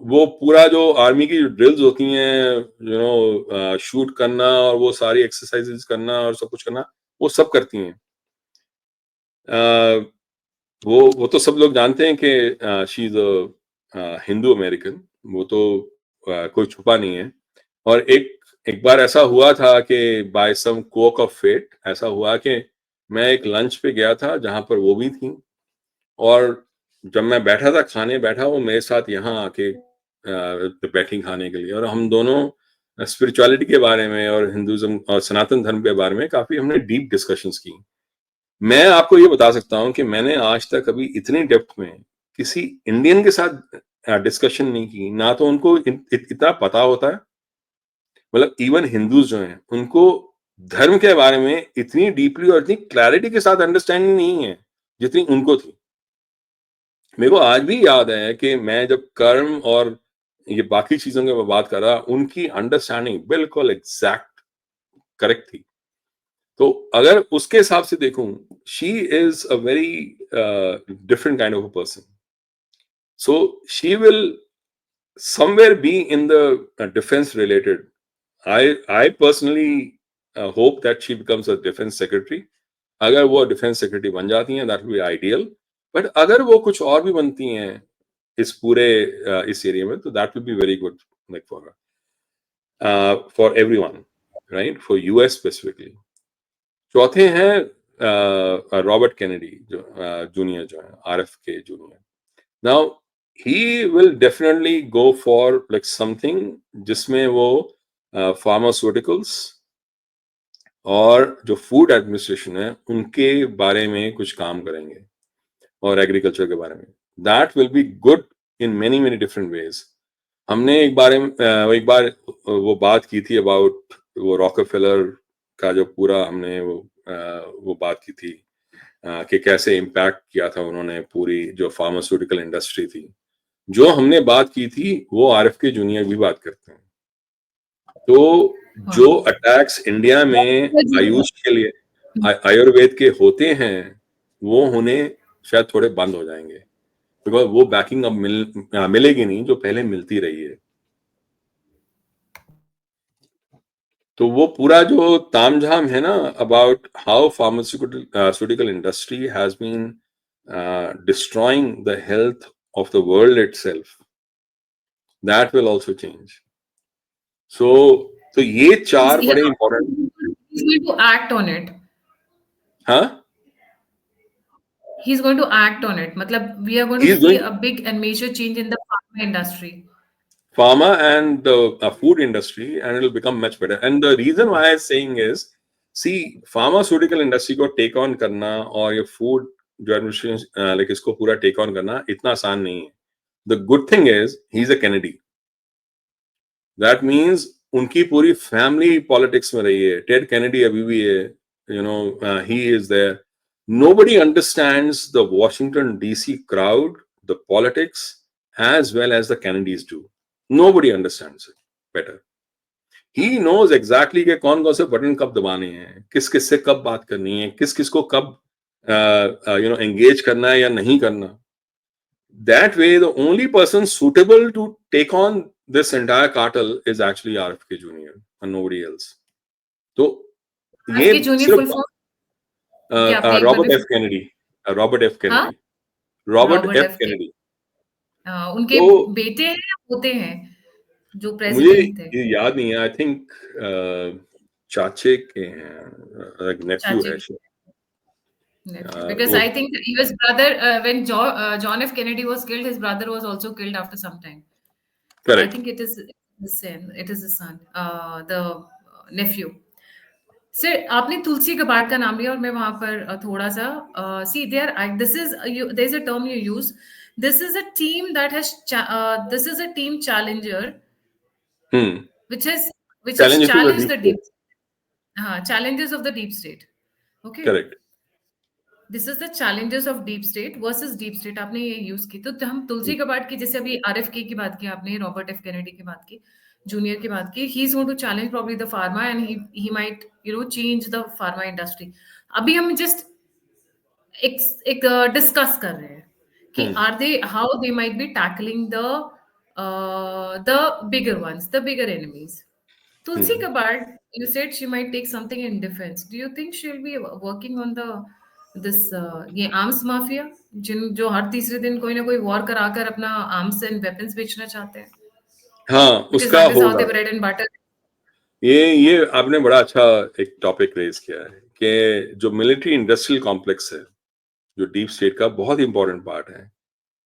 वो पूरा जो आर्मी की ड्रिल्स होती हैं, शूट करना और वो सारी एक्सरसाइजेस करना और सब कुछ करना, वो सब करती हैं। वो तो सब लोग जानते हैं कि she is a Hindu American, वो तो कोई छुपा नहीं है। और एक बार ऐसा हुआ था कि बाय सम कोक ऑफ फेट ऐसा हुआ कि मैं एक लंच पे गया था जहां पर वो भी थी, और जब मैं बैठा था खाने बैठा, वो मेरे साथ यहाँ आके बैठी खाने के लिए, और हम दोनों स्पिरिचुअलिटी के बारे में और हिंदुज्म और सनातन धर्म के बारे में काफी हमने डीप डिस्कशंस की। मैं आपको ये बता सकता हूँ कि मैंने आज तक अभी इतनी डेप्थ में किसी इंडियन के साथ डिस्कशन नहीं की, ना तो उनको इतना पता होता है। मतलब इवन हिंदूज जो हैं उनको धर्म के बारे में इतनी डीपली और इतनी क्लैरिटी के साथ अंडरस्टैंडिंग नहीं है जितनी उनको थी। मेरे को आज भी याद है कि मैं जब कर्म और ये बाकी चीजों के बात कर रहा, उनकी अंडरस्टैंडिंग बिल्कुल एग्जैक्ट करेक्ट थी। तो अगर उसके हिसाब से देखूं, she is a very different kind of a person, so she will somewhere be in the defense related. I personally hope that she becomes a defense secretary. अगर वो डिफेंस सेक्रेटरी बन जाती हैं that will be ideal, but अगर वो कुछ और भी बनती हैं इस पूरे इस एरिया में, तो that will be very good like for everyone, right, for US specifically. चौथे हैं रॉबर्ट केनेडी, जो जूनियर जो है, आरएफ के junior. Now he will definitely go for like something जिसमें वो फार्मास्यूटिकल्स और जो फूड एडमिनिस्ट्रेशन है उनके बारे में कुछ काम करेंगे, और एग्रीकल्चर के बारे में। That will be good in many many different ways. हमने एक बार वो बात की थी अबाउट वो रॉकफेलर का जो पूरा हमने वो बात की थी कि कैसे इम्पैक्ट किया था उन्होंने पूरी जो फार्मास्यूटिकल इंडस्ट्री थी। जो हमने बात की थी वो आरएफ के जूनियर भी बात करते हैं। तो जो हाँ अटैक्स इंडिया में आयुष के लिए आयुर्वेद के होते हैं वो होने शायद थोड़े बंद हो जाएंगे, बिकॉज वो बैकिंग अब मिलेगी नहीं जो पहले मिलती रही है। तो वो पूरा जो तामझाम है ना about how pharmaceutical industry has been destroying the health of the world itself, that will also change. So तो ये चार बड़े important. he's going to act on it. हाँ, He's going to act on it. मतलब we are going he to is see doing a big and major change in the pharma industry. pharma and the food industry, and it will become much better. And the reason why I'm saying is, see, pharmaceutical industry को take on करना और ये food जो administration like इसको पूरा take on करना इतना आसान नहीं है. The good thing is he's a Kennedy. That means उनकी पूरी family politics में रही है. Ted Kennedy अभी भी है. You know, he is there. Nobody understands the Washington DC crowd, the politics, as well as the Kennedys do. Nobody understands it better. He knows exactly कि कौन कौन से बटन कब दबाने हैं, किस किस से कब बात करनी है, किस किस को कब engage करना है या नहीं करना. That way, the only person suitable to take on this entire cartel is actually RFK Jr. and nobody else. तो ये आपके जूनियर सिर्फ फुल फॉर्म क्या आपने एक बार रॉबर्ट भी एफ कैनेडी, रॉबर्ट एफ हाँ Kennedy, Robert Robert F F के कैनेडी. उनके तो बेटे हैं या पोते हैं जो मुझे प्रेसिडेंट थे ये याद नहीं है. आई थिंक चाचे के हैं, नेफ्यू चाचे है के शायद. nephew because वो I think his brother when John F Kennedy was killed his brother was also killed after some time. So I correct. think it is the same. It is the son, the nephew. Sir आपने तुलसी कबाड़ का नाम लिया और मैं वहां पर थोड़ा सा see there this is there is a term you use this is a team that has this is a team challenger which has which has challenge to the challenged deep the state. deep challenges of the deep state. Okay, correct. This is the challenges of deep state versus deep state आपने ये use की तो हम तुलसी कबाड़ की जैसे अभी आरएफके की बात की आपने रॉबर्ट एफ कैनेडी की बात की जूनियर की बात की he is going to challenge probably the pharma and he might you know change the pharma industry अभी हम जस्ट एक डिस्कस कर रहे हैं कि are they how they might be tackling the bigger ones the bigger enemies Tulsi Gabbard, you said she might take something in defense. Do you think she'll be working on this ये arms mafia जो हर तीसरे दिन कोई ना कोई war कराकर अपना arms and weapons बेचना चाहते हैं? हाँ, Because उसका that is how होगा. they bread and butter. ये आपने बड़ा अच्छा एक टॉपिक रेज किया है कि जो मिलिट्री इंडस्ट्रियल कॉम्प्लेक्स है जो डीप स्टेट का बहुत इंपॉर्टेंट पार्ट है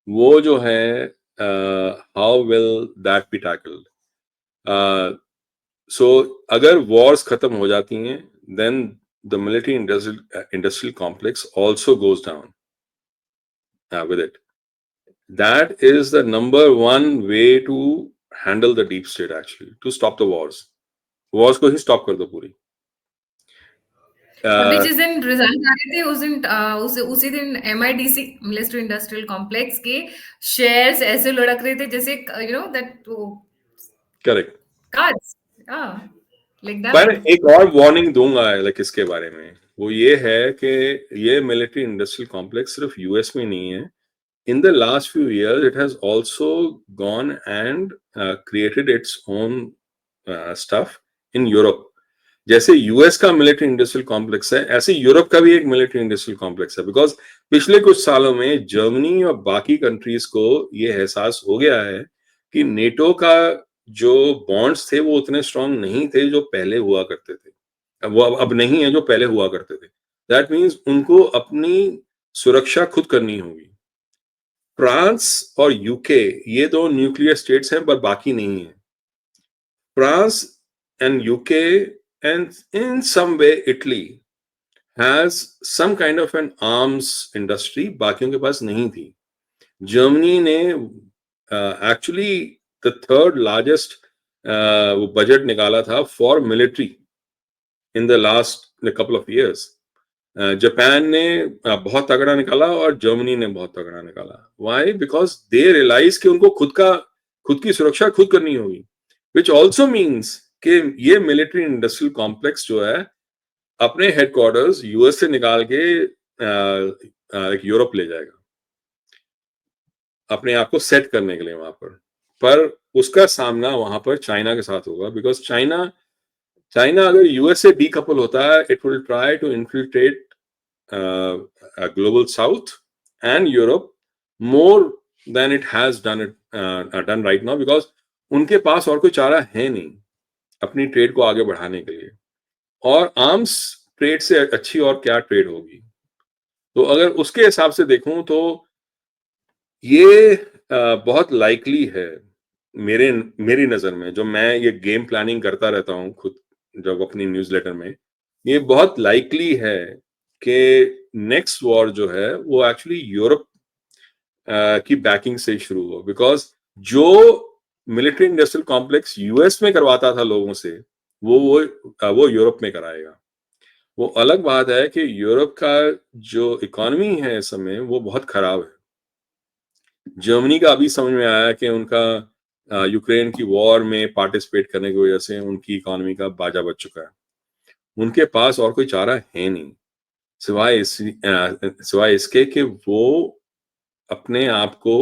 वो जो है how will that be tackled. So अगर वॉर्स खत्म हो जाती हैं then the military industrial complex also goes down with it. That is the number one way to handle the deep state actually to stop the wars को ही stop कर दो पूरी. अभी जिस दिन रिजल्ट आ रहे थे उस दिन उसी दिन एमआईडीसी मिलिट्री इंडस्ट्रियल कॉम्प्लेक्स के शेयर्स ऐसे लुढ़क रहे थे जैसे you know that correct. Cards like पर दैट. एक और वार्निंग दूंगा लाइक इसके बारे में, वो ये है कि ये मिलिट्री इंडस्ट्रियल कॉम्प्लेक्स सिर्फ यूएस में नहीं है. In the last few years it has also gone and created its own stuff in Europe. जैसे यूएस का मिलिट्री इंडस्ट्रियल कॉम्प्लेक्स है ऐसे यूरोप का भी एक मिलिट्री इंडस्ट्रियल कॉम्प्लेक्स है. बिकॉज पिछले कुछ सालों में जर्मनी और बाकी कंट्रीज को ये एहसास हो गया है कि नेटो का जो बॉन्ड्स थे वो उतने स्ट्रांग नहीं थे जो पहले हुआ करते थे. वो अब नहीं है जो पहले हुआ करते थे. दैट मीन्स उनको अपनी सुरक्षा खुद करनी होगी. फ्रांस और यूके ये दो न्यूक्लियर स्टेट्स हैं पर बाकी नहीं है. France and UK and in some way Italy has some kind of an arms industry बाकियों के पास नहीं थी. जर्मनी ने actually the third largest budget निकाला था for military in the last couple of years. Japan ने बहुत तगड़ा निकाला और जर्मनी ने बहुत तगड़ा निकाला। व्हाई? बिकॉज दे रियलाइज कि उनको खुद की सुरक्षा खुद करनी होगी, विच ऑल्सो मीन्स कि ये मिलिट्री इंडस्ट्रियल कॉम्प्लेक्स जो है अपने हेडक्वार्टर्स यूएस से निकाल के यूरोप ले जाएगा अपने आप को सेट करने के लिए वहां पर उसका सामना वहां पर चाइना के साथ होगा, बिकॉज चाइना अगर यूएस से डीकपल होता है, it will try to infiltrate Global South and Europe more than it has done right now, because उनके पास और कोई चारा है नहीं अपनी ट्रेड को आगे बढ़ाने के लिए, और आर्म्स ट्रेड से अच्छी और क्या ट्रेड होगी। तो अगर उसके हिसाब से देखूं तो ये बहुत लाइकली है मेरी नजर में, जो मैं ये गेम प्लानिंग करता रहता हूं खुद जब अपनी न्यूज़लेटर में, ये बहुत लाइकली है कि नेक्स्ट वॉर जो है वो एक्चुअली यूरोप की बैकिंग से शुरू हो, बिकॉज जो मिलिट्री इंडस्ट्रियल कॉम्प्लेक्स यूएस में करवाता था लोगों से वो यूरोप में कराएगा। वो अलग बात है कि यूरोप का जो इकोनॉमी है इस समय वो बहुत खराब है। जर्मनी का अभी समझ में आया कि उनका यूक्रेन की वॉर में पार्टिसिपेट करने की वजह से उनकी इकोनॉमी का बाजा बच चुका है। उनके पास और कोई चारा है नहीं सिवाय इसके कि वो अपने आप को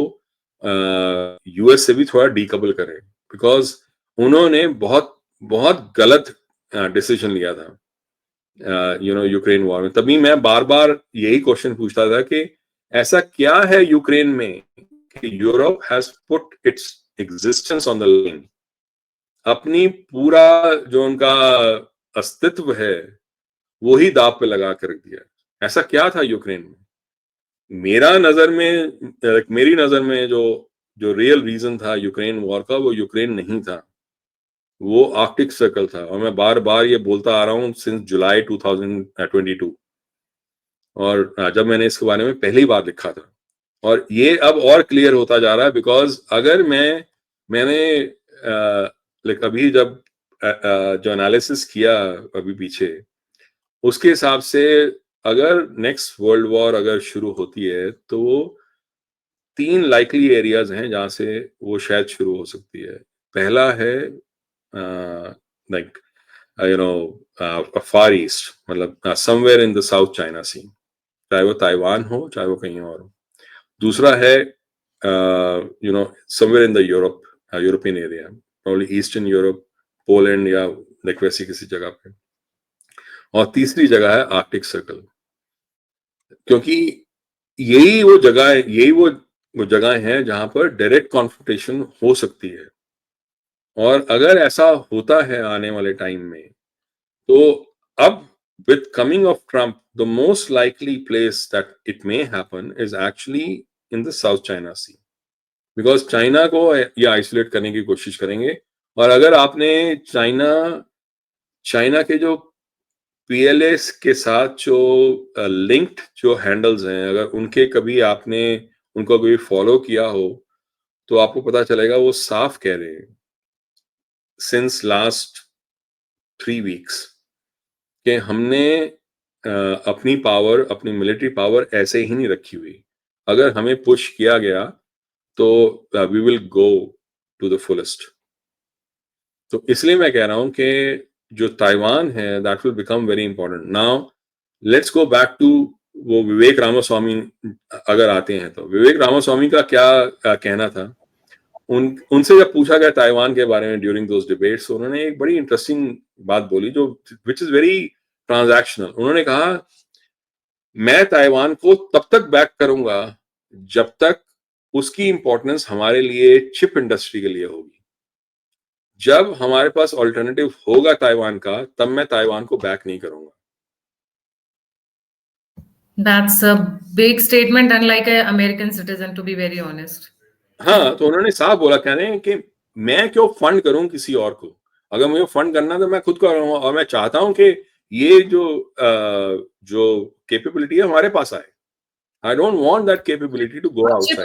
यूएस से भी थोड़ा डीकपल करें, बिकॉज उन्होंने बहुत बहुत गलत डिसीजन लिया था यूक्रेन वॉर में। तभी मैं बार बार यही क्वेश्चन पूछता था कि ऐसा क्या है यूक्रेन में कि Europe has put its existence on the line, अपनी पूरा जो उनका अस्तित्व है वो ही दाव पे लगा कर रख दिया। ऐसा क्या था यूक्रेन में? मेरी नजर में जो रियल रीजन था यूक्रेन वॉर का, वो यूक्रेन नहीं था, वो आर्कटिक सर्कल था। और मैं बार बार ये बोलता आ रहा हूँ सिंस जुलाई 2022, और जब मैंने इसके बारे में पहली बार लिखा था, और ये अब और क्लियर होता जा रहा है, बिकॉज अगर मैंने अभी जब जो एनालिसिस किया अभी पीछे, उसके हिसाब से अगर नेक्स्ट वर्ल्ड वॉर अगर शुरू होती है तो 3 लाइकली एरियाज हैं जहां से वो शायद शुरू हो सकती है। पहला है लाइक फार ईस्ट, मतलब somewhere in the South China Sea, चाहे वो ताइवान हो चाहे वो कहीं और हो। दूसरा है somewhere in the European area, probably eastern Europe, Poland या लाइक वैसी किसी जगह पे। और तीसरी जगह है आर्कटिक सर्कल, क्योंकि यही वो जगह है जहां पर डायरेक्ट कॉन्फ्रंटेशन हो सकती है। और अगर ऐसा होता है आने वाले टाइम में, तो अब with coming of Trump, the most likely place that it may happen is actually in the South China Sea, because China को ये आइसोलेट करने की कोशिश करेंगे। और अगर आपने चाइना के जो पीएलएस के साथ जो लिंक्ड जो हैंडल्स हैं, अगर उनके कभी आपने उनको कभी फॉलो किया हो, तो आपको पता चलेगा वो साफ कह रहे हैं सिंस लास्ट 3 वीक्स कि हमने अपनी मिलिट्री पावर ऐसे ही नहीं रखी हुई। अगर हमें पुश किया गया तो we will go to the fullest. तो इसलिए मैं कह रहा हूं कि जो ताइवान है that will become very important. Now let's go back to वो विवेक रामास्वामी अगर आते हैं, तो विवेक रामास्वामी का क्या कहना था। उनसे जब पूछा गया ताइवान के बारे में ड्यूरिंग दोस डिबेट्स, उन्होंने एक बड़ी इंटरेस्टिंग बात बोली जो विच इज वेरी ट्रांजैक्शनल। उन्होंने कहा, मैं ताइवान को तब तक बैक करूंगा जब तक उसकी इंपॉर्टेंस हमारे लिए चिप इंडस्ट्री के लिए होगी। जब हमारे पास ऑल्टरनेटिव होगा ताइवान का, तब मैं ताइवान को बैक नहीं करूंगा। That's a big statement, unlike an American citizen, to be very honest. हाँ, तो उन्होंने साफ बोला, कह रहे हैं कि मैं क्यों फंड करूं किसी और को, अगर मुझे फंड करना तो मैं खुद करूंगा। और मैं चाहता हूं कि ये जो कैपेबिलिटी है हमारे पास आए। I don't want that capability to go outside.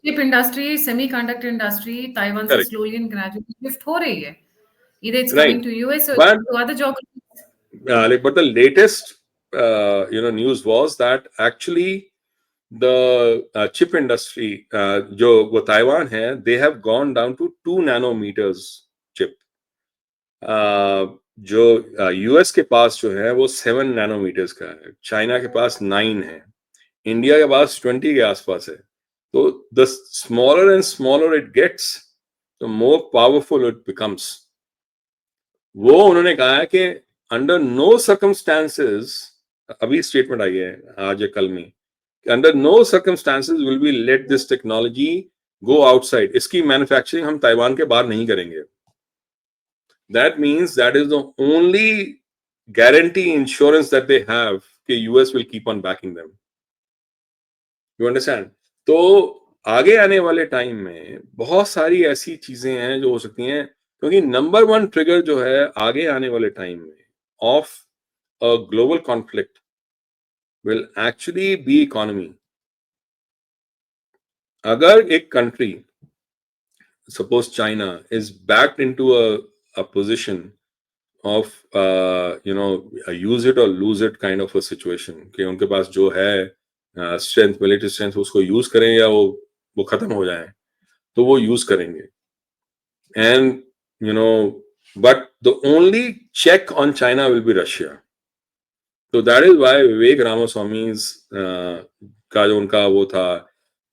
Chip industry, semiconductor industry Taiwan से slowly and gradually shift हो रही है. Either it's coming to US or to other geographies. But the latest news was that actually the chip industry, जो वो Taiwan है, they have gone down to 2 nanometers chip. जो US के पास जो है वो 7 नैनोमीटर्स का है, चाइना के पास 9 है, इंडिया के पास 20 के आसपास है. तो the smaller and smaller it gets, the more powerful it becomes. वो उन्होंने कहा है कि अंडर नो सर्कमस्टांसेस, अभी स्टेटमेंट आई है आज या कल में, under no circumstances will be let this technology go outside. इसकी मैन्युफैक्चरिंग हम ताइवान के बाहर नहीं करेंगे. That means that is the only guarantee insurance that they have कि US will keep on backing them. You understand? तो आगे आने वाले टाइम में बहुत सारी ऐसी चीजें हैं जो हो सकती हैं, क्योंकि नंबर 1 ट्रिगर जो है आगे आने वाले टाइम में of a global conflict will actually be economy. अगर एक country, suppose China, is backed into a position of a use it or lose it kind of a situation, कि उनके पास जो है स्ट्रेंथ, मिलिट्री स्ट्रेंथ, उसको use करें या वो खत्म हो जाए, तो वो यूज करेंगे. And but the only check on China will be Russia. तो that is why Vivek Ramaswamy का जो उनका वो था,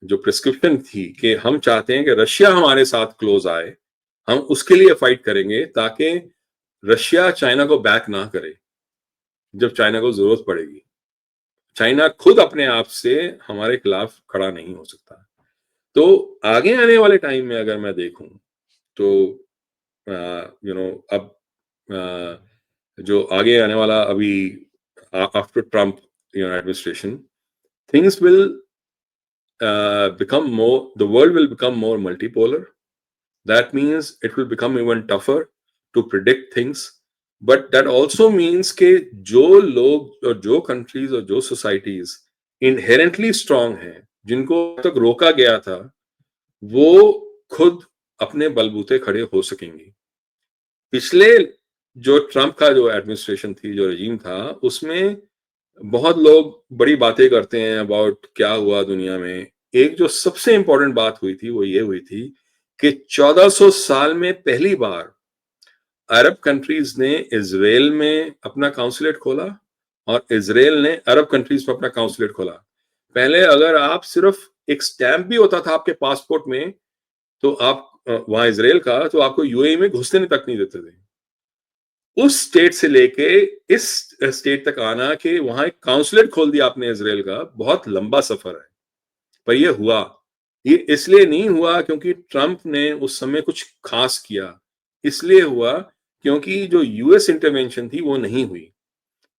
जो प्रिस्क्रिप्शन थी कि हम चाहते हैं कि रशिया हमारे साथ क्लोज आए, हम उसके लिए फाइट करेंगे ताकि रशिया चाइना को बैक ना करे जब चाइना को जरूरत पड़ेगी. चाइना खुद अपने आप से हमारे खिलाफ खड़ा नहीं हो सकता. तो आगे आने वाले टाइम में अगर मैं देखूं तो अब जो आगे आने वाला अभी after Trump administration, things will become more, the world will become more multipolar. That means it will become even tougher to predict things. But that also means कि जो लोग और जो countries और जो societies inherently strong हैं, जिनको तक रोका गया था, वो खुद अपने बलबूते खड़े हो सकेंगी. पिछले जो ट्रम्प का जो एडमिनिस्ट्रेशन थी, जो रजीम था, उसमें बहुत लोग बड़ी बातें करते हैं अबाउट क्या हुआ दुनिया में. एक जो सबसे इंपॉर्टेंट बात हुई थी वो ये हुई थी कि 1400 साल में पहली बार अरब कंट्रीज ने इजराइल में अपना काउंसुलेट खोला और इजराइल ने अरब कंट्रीज में अपना काउंसुलेट खोला. पहले अगर आप सिर्फ एक स्टैंप भी होता था आपके पासपोर्ट में, तो आप वहां इजराइल का, तो आपको यूएई में घुसने तक नहीं देते थे. उस स्टेट से लेके इस स्टेट तक आना कि वहां एक काउंसुलेट खोल दिया आपने इजराइल का, बहुत लंबा सफर है. पर ये हुआ. ये इसलिए नहीं हुआ क्योंकि ट्रम्प ने उस समय कुछ खास किया, इसलिए हुआ क्योंकि जो यूएस इंटरवेंशन थी वो नहीं हुई.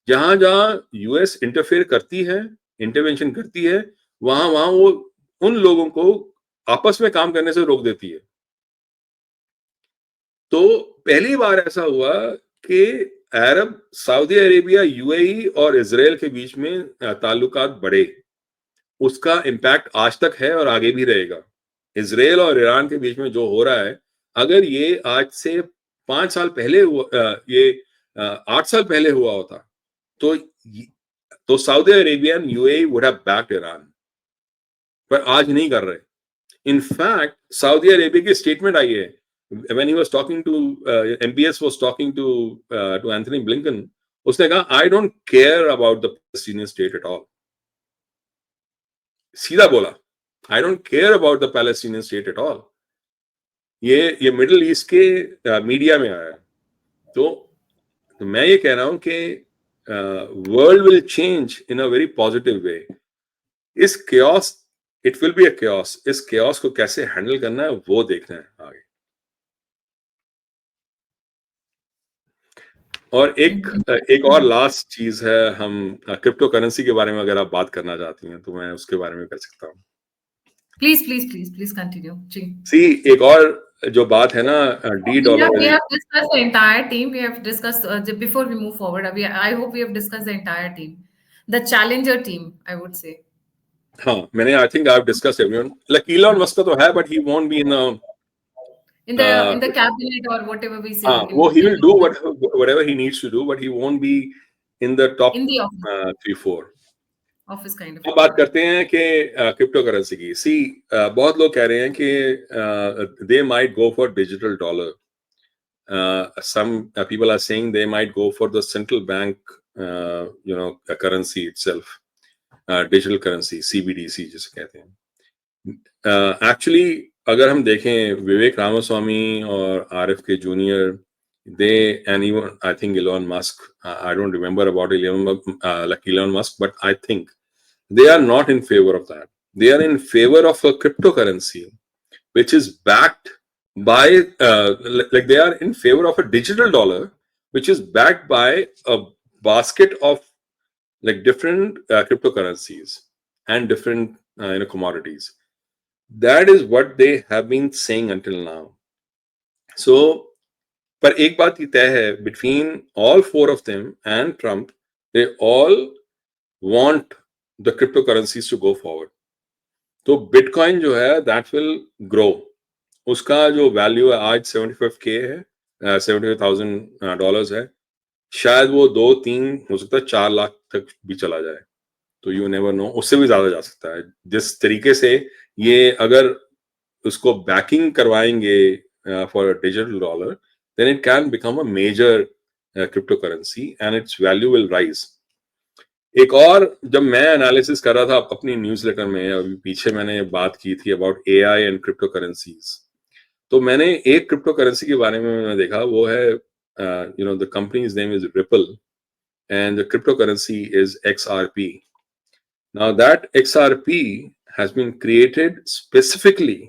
जहां जहां यूएस इंटरफेयर करती है, इंटरवेंशन करती है, वहां वहां वो उन लोगों को आपस में काम करने से रोक देती है. तो पहली बार ऐसा हुआ कि अरब, सऊदी अरेबिया, यूएई और इजराइल के बीच में ताल्लुकात बढ़े. उसका इम्पैक्ट आज तक है और आगे भी रहेगा. इजराइल और ईरान के बीच में जो हो रहा है, अगर ये आज से 5 साल पहले हुआ, ये 8 साल पहले हुआ होता, तो Saudi Arabia and UAE would have backed Iran. पर आज नहीं कर रहे. इनफैक्ट सऊदी अरेबिया की स्टेटमेंट आई है, when he was talking to MBS was talking to Anthony Blinken, उसने कहा I don't care about the Palestinian state at all. सीधा बोला, I don't care about the Palestinian state at all. ये middle east के media में आया. तो मैं ये कह रहा हूं कि world will change in a very positive way. इस chaos, it will be a chaos. इस chaos को कैसे हैंडल करना है वो देखना है आगे. और एक और लास्ट चीज है, हम क्रिप्टो करेंसी के बारे में अगर आप बात करना चाहती हैं तो मैं उसके बारे में कर सकता हूँ. प्लीज कंटिन्यू जी. सी एक और जो बात है ना, $D. We have discussed the entire team. We have discussed before we move forward. I hope we have discussed the entire team, the challenger team, I would say. हाँ, मैंने I think I've discussed everyone. Like Elon Musk का तो है, but he won't be in the cabinet or whatever we say. वो he will do whatever he needs to do, but he won't be in the top in the office 3-4. office kind of अब बात people. करते हैं कि crypto currency की. सी बहुत लोग कह रहे हैं कि they might go for digital dollar. Some people are saying they might go for the central bank currency itself, digital currency, CBDC जिसे कहते हैं. Actually अगर हम देखें विवेक रामास्वामी और RFK Jr., they, and even I think Elon Musk, I don't remember about Elon Musk, but I think they are not in favor of that. They are in favor of a cryptocurrency which is backed by like they are in favor of a digital dollar which is backed by a basket of like different cryptocurrencies and different commodities. That is what they have been saying until now. So पर एक बात ही तय है, between all four of them and Trump, they all want the cryptocurrencies to go forward. तो bitcoin जो है that will grow. उसका जो वैल्यू है आज 75K है, $75,000 है. शायद वो 2-3 हो सकता है 4 लाख तक भी चला जाए. तो यू नेवर नो, उससे भी ज्यादा जा सकता है. जिस तरीके से ये अगर उसको बैकिंग करवाएंगे for digital dollar, then it can become a major cryptocurrency and its value will rise. एक और जब मैं एनालिसिस कर रहा था अपनी न्यूज़लेटर में, अभी पीछे मैंने बात की थी about AI and crypto currencies, तो मैंने एक क्रिप्टो करेंसी के बारे में मैंने देखा, वो है the company's name is Ripple and the crypto currency is XRP. Now that XRP has been created specifically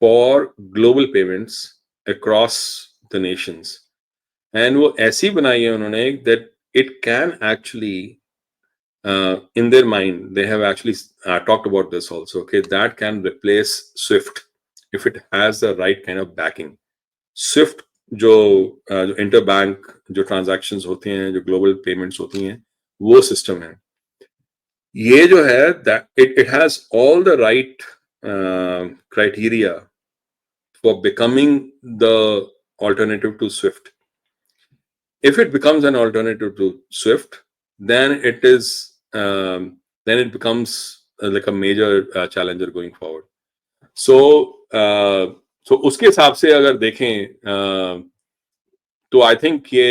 for global payments across the nations, and वो ऐसी बनाई है उन्होंने that it can actually in their mind they have actually talked about this also, okay, that can replace SWIFT if it has the right kind of backing. SWIFT जो interbank जो transactions होते हैं, जो global payments होती हैं, वो system है. ये जो है that it has all the right criteria for becoming the alternative to SWIFT. If it becomes an alternative to SWIFT, then it is then it becomes like a major challenger going forward. So उसके हिसाब से अगर देखें तो I think ये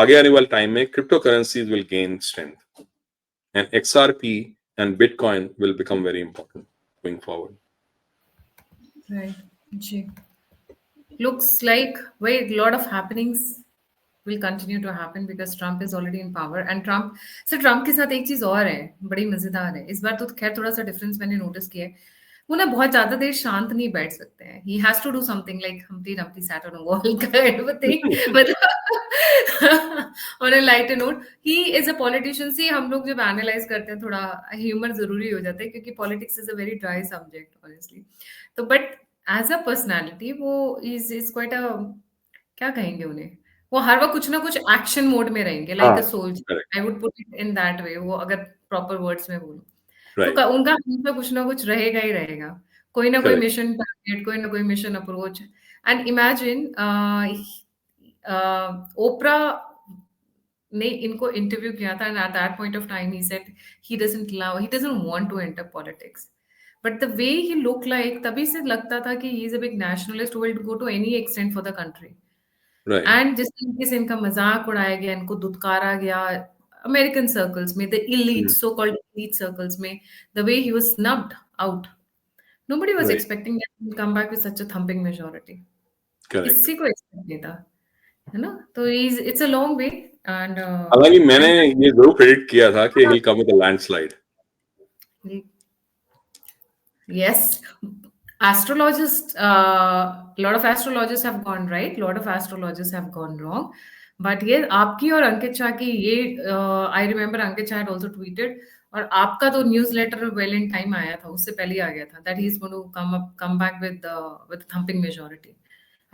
आगे आने वाले टाइम में crypto currencies will gain strength and XRP and Bitcoin will become very important going forward. Right. Ji. Looks like a lot of happenings will continue to happen because Trump is already in power. And Trump के साथ एक चीज और है, बड़ी मजेदार है. इस बार तो खैर थोड़ा सा डिफरेंस मैंने नोटिस किया है. वो ना बहुत ज्यादा देर शांत नहीं बैठ सकते हैं. He has to do something like Humpty Dumpty sat on a wall kind of a thing. मतलब on a lighter note, he is a politician. See, हम लोग जब एनालाइज करते हैं थोड़ा ह्यूमर जरूरी हो जाता है क्योंकि politics is a very dry subject honestly. तो बट एज अ पर्सनालिटी वो इज क्वाइट अ, क्या कहेंगे उन्हें, वो हर वक्त कुछ ना कुछ एक्शन मोड में रहेंगे, like a soldier. I would put it in that way. वो अगर प्रॉपर वर्ड्स में बोलूं Right. तो उनका हमेशा कुछ ना कुछ रहेगा ही रहेगा. कोई ना कोई Correct. मिशन टारगेट, कोई ना कोई mission approach. And imagine Oprah ने इनको इंटरव्यू किया था and at that point of time he said he doesn't want to enter politics. But the way he look like, तभी से लगता था कि he is a big nationalist who will go to any extent for the country. Right. And जिस तरीके से इनका मजाक उड़ाया गया, इनको दुत्कारा गया अमेरिकन सर्कल्स में, the elite, so called elite circles में, the way he was snubbed out. Nobody was Right. Expecting that he will come back with such a thumping majority. Correct. किसी को एक्सपेक्ट नहीं था, है ना. तो it's a long way. And हालांकि मैंने ये जरूर प्रेडिक्ट किया था कि he'll come with a landslide. Yes, astrologists, lot of astrologists have gone right, lot of astrologists have gone wrong. But ये आपकी और अंकित शाह की ये, I remember Ankit Shah had also tweeted, और आपका तो न्यूज़लेटर वेल इन टाइम आया था, उससे पहले आ गया था, that he is going to come back with thumping majority.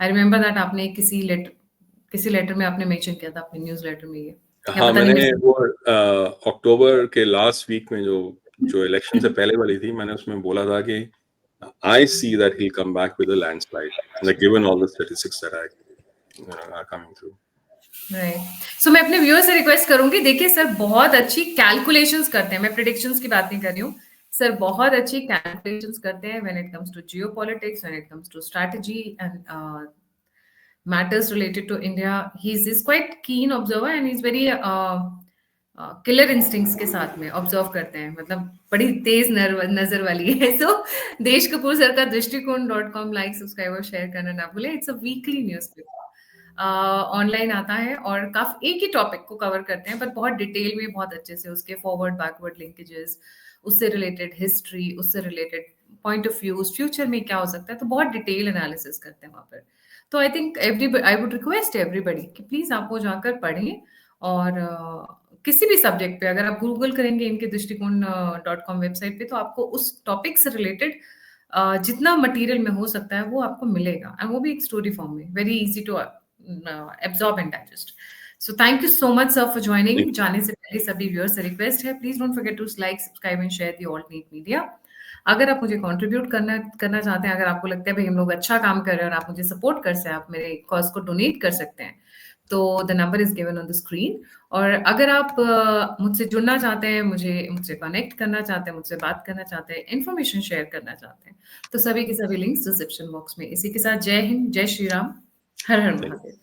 I remember that आपने किसी लेटर में आपने मेंशन किया था अपने न्यूज़लेटर में ये. हाँ, मैंने वो अक्टूबर के लास्ट वीक में जो इलेक्शन से पहले वाली थी, मैंने उसमें बोला था कि I see that he'll come back with a landslide, like given all the statistics that are coming through. Right. So मैं अपने व्यूअर से रिक्वेस्ट करूंगी, देखिए सर बहुत अच्छी कैलकुलेशंस करते हैं, मैं प्रिडिक्शंस की बात नहीं कर रही हूँ, सर बहुत अच्छी कैलकुलेशंस करते हैं when it comes to geopolitics, when it comes to strategy and matters related to India. He's quite keen observer and he's very killer instincts के साथ में ऑब्जर्व करते हैं, मतलब बड़ी तेज नजर वाली है। सो देश कपूर सर का दृष्टिकोण.com लाइक सब्सक्राइब और शेयर करना ना भूले। It's a weekly newspaper, online आता है और काफी एक ही टॉपिक को कवर करते हैं, पर बहुत डिटेल में, बहुत अच्छे से उसके फॉरवर्ड बैकवर्ड लिंकेजेस, उससे रिलेटेड हिस्ट्री, उससे related point of views, future में क्या हो सकता है, तो बहुत डिटेल एनालिसिस करते हैं वहां पर। तो I think I would request everybody कि प्लीज आप वो जाकर पढ़ें, और किसी भी सब्जेक्ट पे अगर आप गूगल करेंगे इनके दृष्टिकोण.com वेबसाइट पे, तो आपको उस टॉपिक से रिलेटेड जितना मटेरियल में हो सकता है वो आपको मिलेगा, एंड वो भी एक स्टोरी फॉर्म में, very easy to absorb and digest. So thank you so much sir for joining. जाने से पहले सभी व्यूअर्स से रिक्वेस्ट है, please don't forget to like, subscribe and share the alt neat media. अगर आप मुझे कंट्रीब्यूट करना चाहते हैं, अगर आपको लगता है भाई हम लोग अच्छा काम कर रहे हैं और आप मुझे सपोर्ट कर सकते हैं, आप मेरे कॉज को डोनेट कर सकते हैं, तो the number is given on the screen. और अगर आप मुझसे जुड़ना चाहते हैं, मुझसे कनेक्ट करना चाहते हैं, मुझसे बात करना चाहते हैं, इन्फॉर्मेशन शेयर करना चाहते हैं, तो सभी के सभी लिंक्स डिस्क्रिप्शन बॉक्स में। इसी के साथ जय हिंद, जय श्री राम, हर हर महादेव।